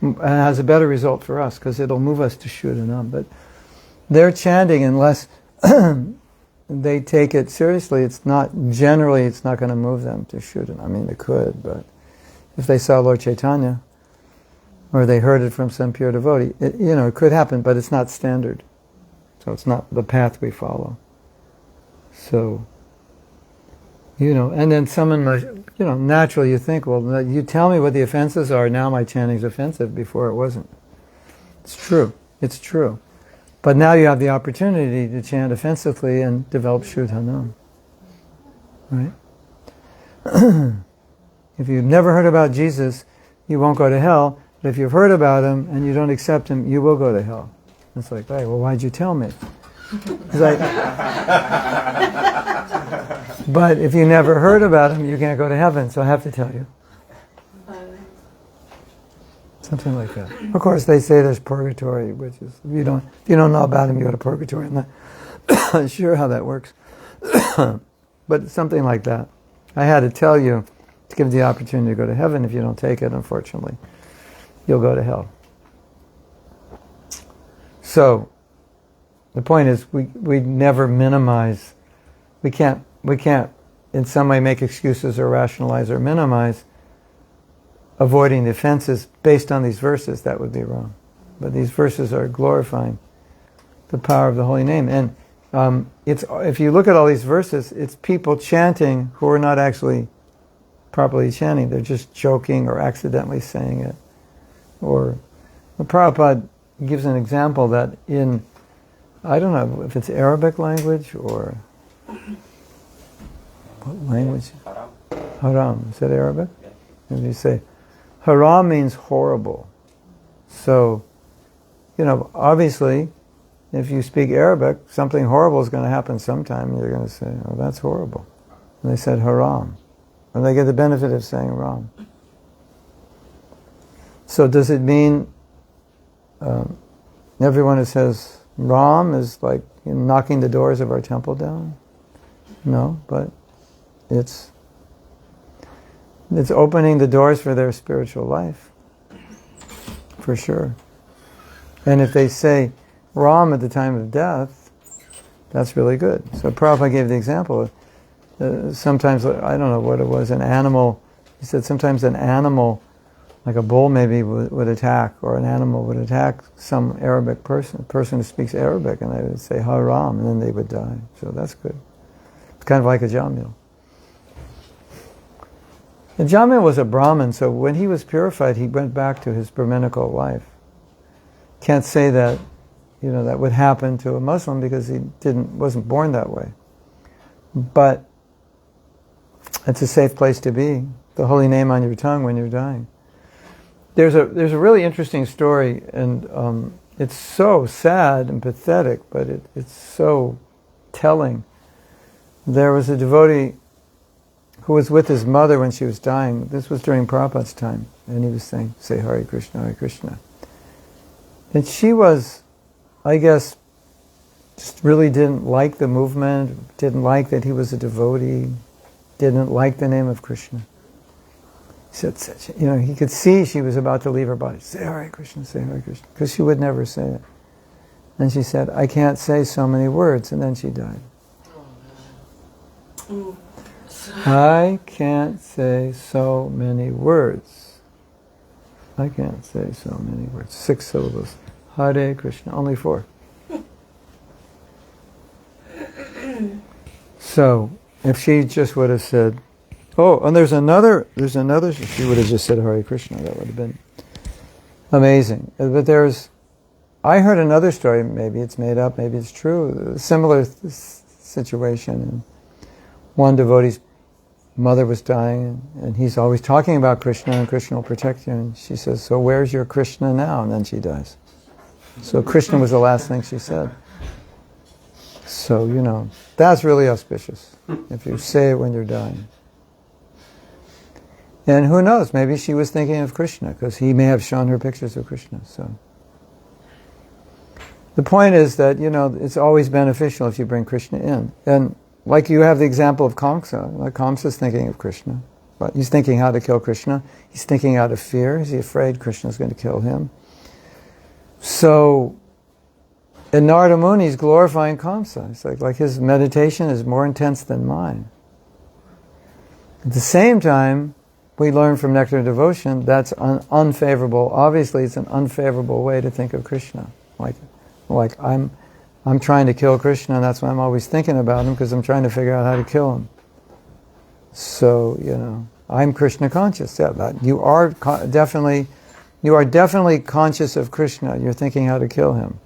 and has a better result for us because it'll move us to Shud Hanam. But they're chanting unless they take it seriously. It's not going to move them to Shud Hanam. I mean, they could, but if they saw Lord Chaitanya, or they heard it from some pure devotee, it could happen, but it's not standard. So it's not the path we follow. So, and then someone must, naturally you think, well, you tell me what the offenses are, now my chanting's offensive, before it wasn't. It's true. But now you have the opportunity to chant offensively and develop Shud Hanam. Right? If you've never heard about Jesus, you won't go to hell. But if you've heard about him and you don't accept him, you will go to hell. It's like, hey, well, why'd you tell me? It's like, but if you never heard about him, you can't go to heaven, so I have to tell you. Something like that. Of course, they say there's purgatory, which is, if you don't know about him, you go to purgatory. I'm not sure how that works. But something like that. I had to tell you to give the opportunity to go to heaven. If you don't take it, unfortunately, you'll go to hell. So, the point is, we never minimize. We can't in some way make excuses or rationalize or minimize avoiding the offenses based on these verses. That would be wrong. But these verses are glorifying the power of the holy name. And if you look at all these verses, it's people chanting who are not actually properly chanting. They're just joking or accidentally saying it. Or Prabhupada gives an example that in, I don't know if it's Arabic language or what language? Haram. Is that Arabic? And you say, haram means horrible. So, obviously, if you speak Arabic, something horrible is going to happen sometime. You're going to say, oh, that's horrible. And they said haram. And they get the benefit of saying haram. So does it mean everyone who says Ram is like knocking the doors of our temple down? No, but it's opening the doors for their spiritual life, for sure. And if they say Ram at the time of death, that's really good. So Prabhupada gave the example. Sometimes, I don't know what it was, an animal, he said sometimes an animal, like a bull maybe, would attack, or an animal would attack some Arabic person who speaks Arabic, and they would say haram, and then they would die. So that's good. It's kind of like Ajāmila. Ajāmila was a Brahmin, so when he was purified, he went back to his Brahminical life. Can't say that, that would happen to a Muslim because he wasn't born that way. But it's a safe place to be. The holy name on your tongue when you're dying. There's a really interesting story, and it's so sad and pathetic, but it's so telling. There was a devotee who was with his mother when she was dying. This was during Prabhupada's time, and he was saying, say Hare Krishna, Hare Krishna. And she was, I guess, just really didn't like the movement, didn't like that he was a devotee, didn't like the name of Krishna. He said, he could see she was about to leave her body. Say Hare Krishna, because she would never say it. And she said, I can't say so many words, and then she died. I can't say so many words. I can't say so many words. 6 syllables. Hare Krishna, only 4. So, if she just would have said, and there's another, she would have just said Hare Krishna, that would have been amazing. But I heard another story, maybe it's made up, maybe it's true, a similar situation. And one devotee's mother was dying, and he's always talking about Krishna, and Krishna will protect you. And she says, so where's your Krishna now? And then she dies. So Krishna was the last thing she said. So, that's really auspicious, if you say it when you're dying. And who knows, maybe she was thinking of Krishna, because he may have shown her pictures of Krishna. So the point is that, it's always beneficial if you bring Krishna in. And like you have the example of Kamsa. Like Kamsa's thinking of Krishna. But he's thinking how to kill Krishna. He's thinking out of fear. Is he afraid Krishna's going to kill him? So, and Narada Muni is glorifying Kamsa. It's like his meditation is more intense than mine. At the same time, we learn from Nectar Devotion that's unfavorable. Obviously, it's an unfavorable way to think of Krishna. Like I'm trying to kill Krishna, and that's why I'm always thinking about him, because I'm trying to figure out how to kill him. So, I'm Krishna conscious. Yeah, that you are definitely conscious of Krishna. You're thinking how to kill him.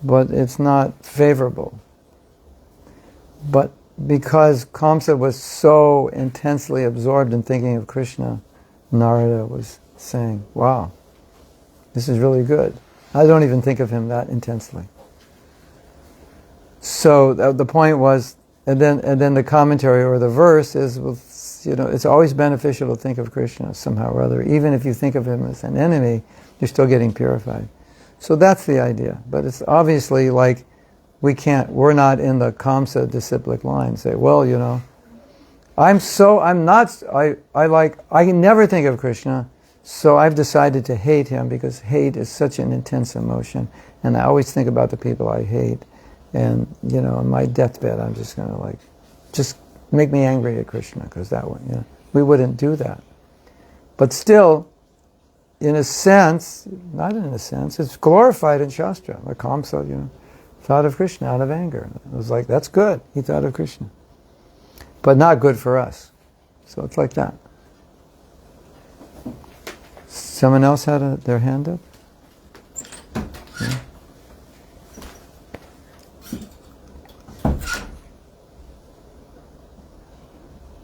But it's not favorable. But because Kamsa was so intensely absorbed in thinking of Krishna, Narada was saying, wow, this is really good. I don't even think of him that intensely. So the point was, and then the commentary or the verse is, it's always beneficial to think of Krishna somehow or other. Even if you think of him as an enemy, you're still getting purified. So that's the idea. But it's obviously like we're not in the Kamsa disciplic line. Say, well, I never think of Krishna, so I've decided to hate him because hate is such an intense emotion, and I always think about the people I hate, and on my deathbed I'm just going to just make me angry at Krishna, because that one, we wouldn't do that. But still, in a sense, not in a sense, it's glorified in Shastra. Like Kamsa, thought of Krishna out of anger. It was like, that's good, he thought of Krishna. But not good for us. So it's like that. Someone else had their hand up? Yeah.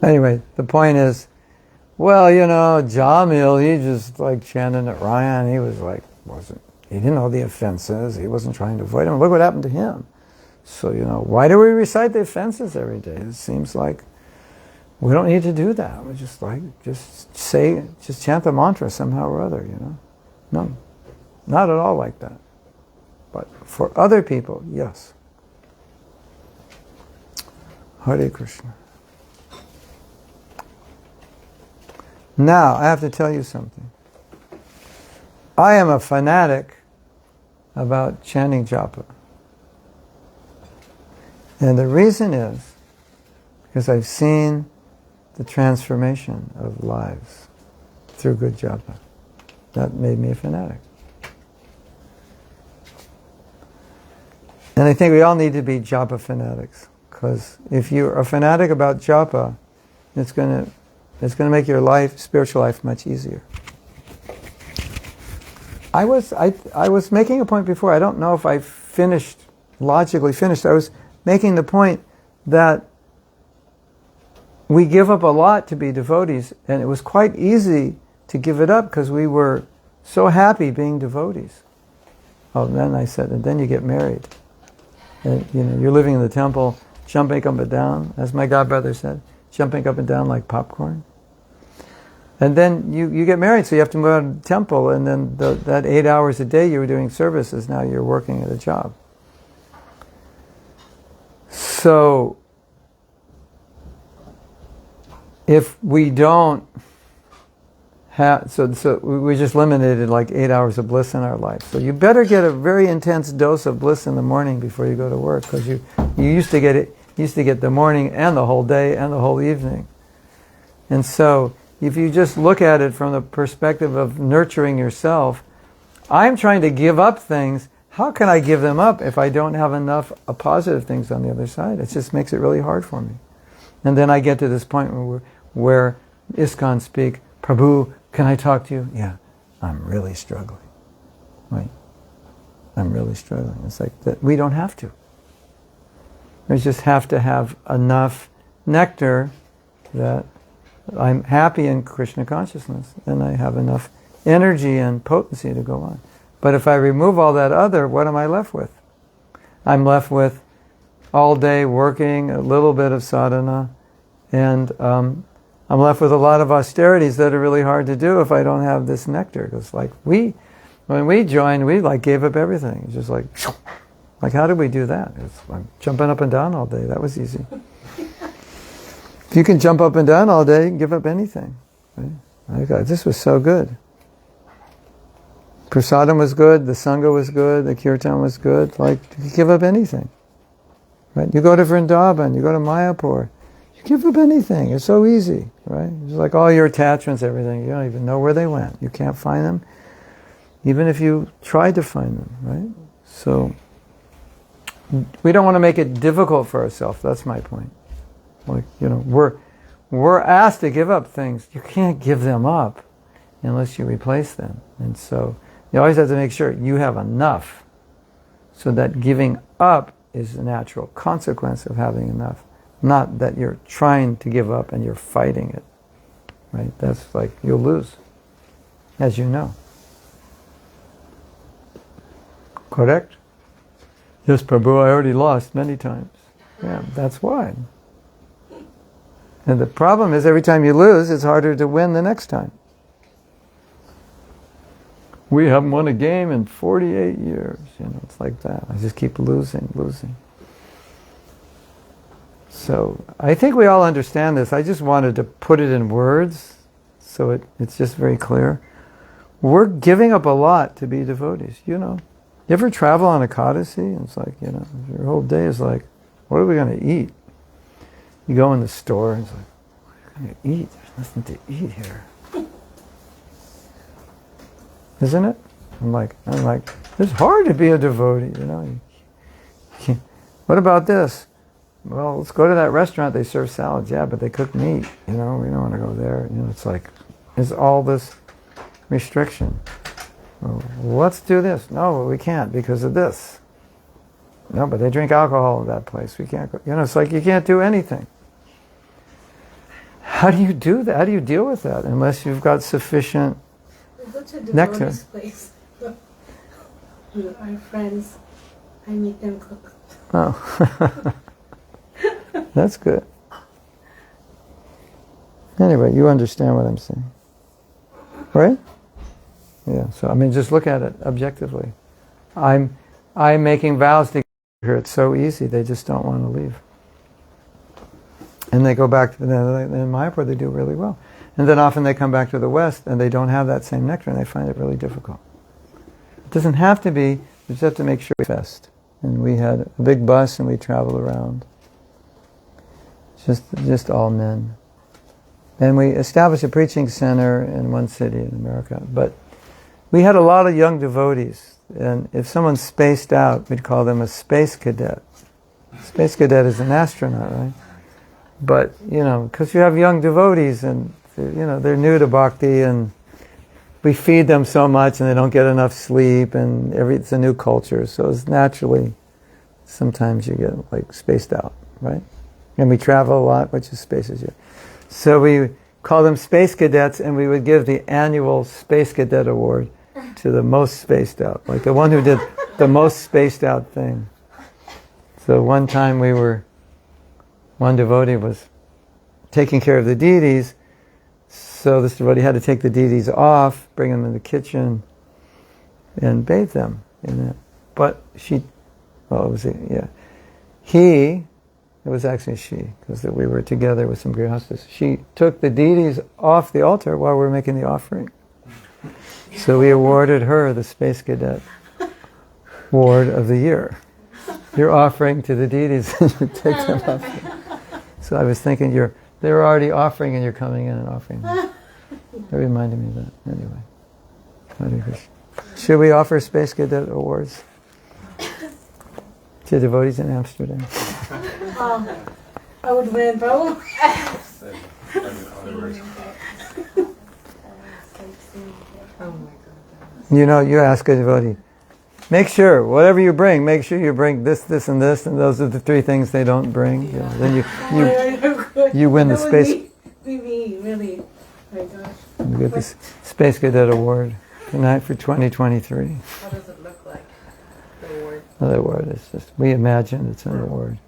Anyway, the point is, well, Jamil, he just chanted Nārāyaṇa. He was he didn't know the offenses. He wasn't trying to avoid them. Look what happened to him. So, why do we recite the offenses every day? It seems like we don't need to do that. We just chant the mantra somehow or other, No, not at all like that. But for other people, yes. Hare Krishna. Now, I have to tell you something. I am a fanatic about chanting japa. And the reason is because I've seen the transformation of lives through good japa. That made me a fanatic. And I think we all need to be japa fanatics, because if you're a fanatic about japa, It's going to make your life, spiritual life, much easier. I was making a point before. I don't know if I logically finished. I was making the point that we give up a lot to be devotees, and it was quite easy to give it up because we were so happy being devotees. Oh, then I said, and then you get married. And, you're living in the temple, jumping up and down, as my godbrother said, jumping up and down like popcorn. And then you get married, so you have to move out of the temple, and then that 8 hours a day you were doing services, now you're working at a job. So, if we don't have, so we just eliminated like 8 hours of bliss in our life. So you better get a very intense dose of bliss in the morning before you go to work, because you used to get the morning and the whole day and the whole evening. And so, if you just look at it from the perspective of nurturing yourself, I'm trying to give up things. How can I give them up if I don't have enough positive things on the other side? It just makes it really hard for me. And then I get to this point where ISKCON speak, Prabhu, can I talk to you? Yeah, I'm really struggling. Right? I'm really struggling. It's like that. We don't have to. We just have to have enough nectar that I'm happy in Krishna consciousness, and I have enough energy and potency to go on. But if I remove all that other, what am I left with? I'm left with all day working, a little bit of sadhana, and I'm left with a lot of austerities that are really hard to do if I don't have this nectar. Because when we joined, we gave up everything. It's just like how did we do that? It's like jumping up and down all day. That was easy. If you can jump up and down all day, you can give up anything. Right? This was so good. Prasadam was good, the Sanga was good, the Kirtan was good. You give up anything. Right? You go to Vrindavan, you go to Mayapur, you give up anything. It's so easy, right? It's like all your attachments, everything, you don't even know where they went. You can't find them, even if you tried to find them, right? So, we don't want to make it difficult for ourselves. That's my point. We're asked to give up things. You can't give them up unless you replace them. And so you always have to make sure you have enough, so that giving up is a natural consequence of having enough. Not that you're trying to give up and you're fighting it. Right? That's you'll lose, as you know. Correct? Yes, Prabhu, I already lost many times. Yeah, that's why. And the problem is, every time you lose, it's harder to win the next time. We haven't won a game in 48 years. It's like that. I just keep losing. So, I think we all understand this. I just wanted to put it in words, so it's just very clear. We're giving up a lot to be devotees, You ever travel on a Ekadasi? It's your whole day is what are we going to eat? You go in the store and it's what are you going to eat? There's nothing to eat here. Isn't it? I'm like, it's hard to be a devotee, What about this? Well, let's go to that restaurant, they serve salads. Yeah, but they cook meat, we don't want to go there. It's all this restriction. Well, let's do this. No, we can't because of this. No, but they drink alcohol at that place. We can't go. It's like you can't do anything. How do you do that? How do you deal with that unless you've got sufficient Go to the nectar? devotees' place. Our friends, I make them cook. Oh, that's good. Anyway, you understand what I'm saying, right? Yeah. So just look at it objectively. I'm making vows to here. It's so easy. They just don't want to leave. And they go back to in Mayapur, they do really well. And then often they come back to the West and they don't have that same nectar and they find it really difficult. It doesn't have to be, you just have to make sure we fest. And we had a big bus and we traveled around. Just all men. And we established a preaching center in one city in America. But we had a lot of young devotees. And if someone spaced out, we'd call them a space cadet. Space cadet is an astronaut, right? But, because you have young devotees and, they're new to bhakti and we feed them so much and they don't get enough sleep and it's a new culture. So it's naturally, sometimes you get spaced out, right? And we travel a lot, which is spaces you. So we call them space cadets, and we would give the annual Space Cadet Award to the most spaced out, like the one who did the most spaced out thing. So one time one devotee was taking care of the deities, so this devotee had to take the deities off, bring them in the kitchen, and bathe them in it. But it was actually she, because we were together with some grihastas. She took the deities off the altar while we were making the offering. So we awarded her the Space Cadet Award of the Year. You're offering to the deities and you take them off. So I was thinking, they were already offering and you're coming in and offering them. That reminded me of that. Anyway. Hare Krishna. Should we offer Space Cadet Awards to devotees in Amsterdam? I would win, Prabhu. You ask a devotee, make sure, whatever you bring, make sure you bring this, this, and this, and those are the 3 things they don't bring. Yeah. Then you win the space. Me, really. Oh my gosh. You get the Space Cadet Award tonight for 2023. What does it look like, the award? The award is just, we imagine it's an award.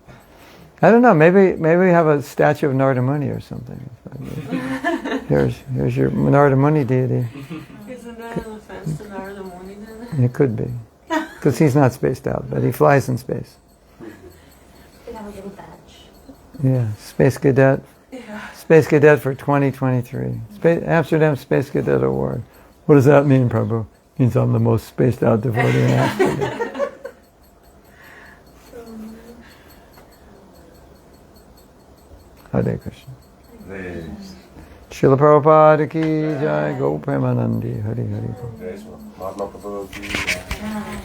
I don't know, maybe we have a statue of Narada Muni or something. Here's your Narada Muni deity. Isn't that an offense to Narada Muni then? It could be. Because he's not spaced out, but he flies in space. They have a little badge. Yeah, Space Cadet. Yeah. Space Cadet for 2023. Amsterdam Space Cadet Award. What does that mean, Prabhu? It means I'm the most spaced out devotee in Amsterdam. Hare Krishna. Srila Prabhupada ki jai, Go Premanandi, Hari Hari. Grace Mahatma Prabhu ki jai.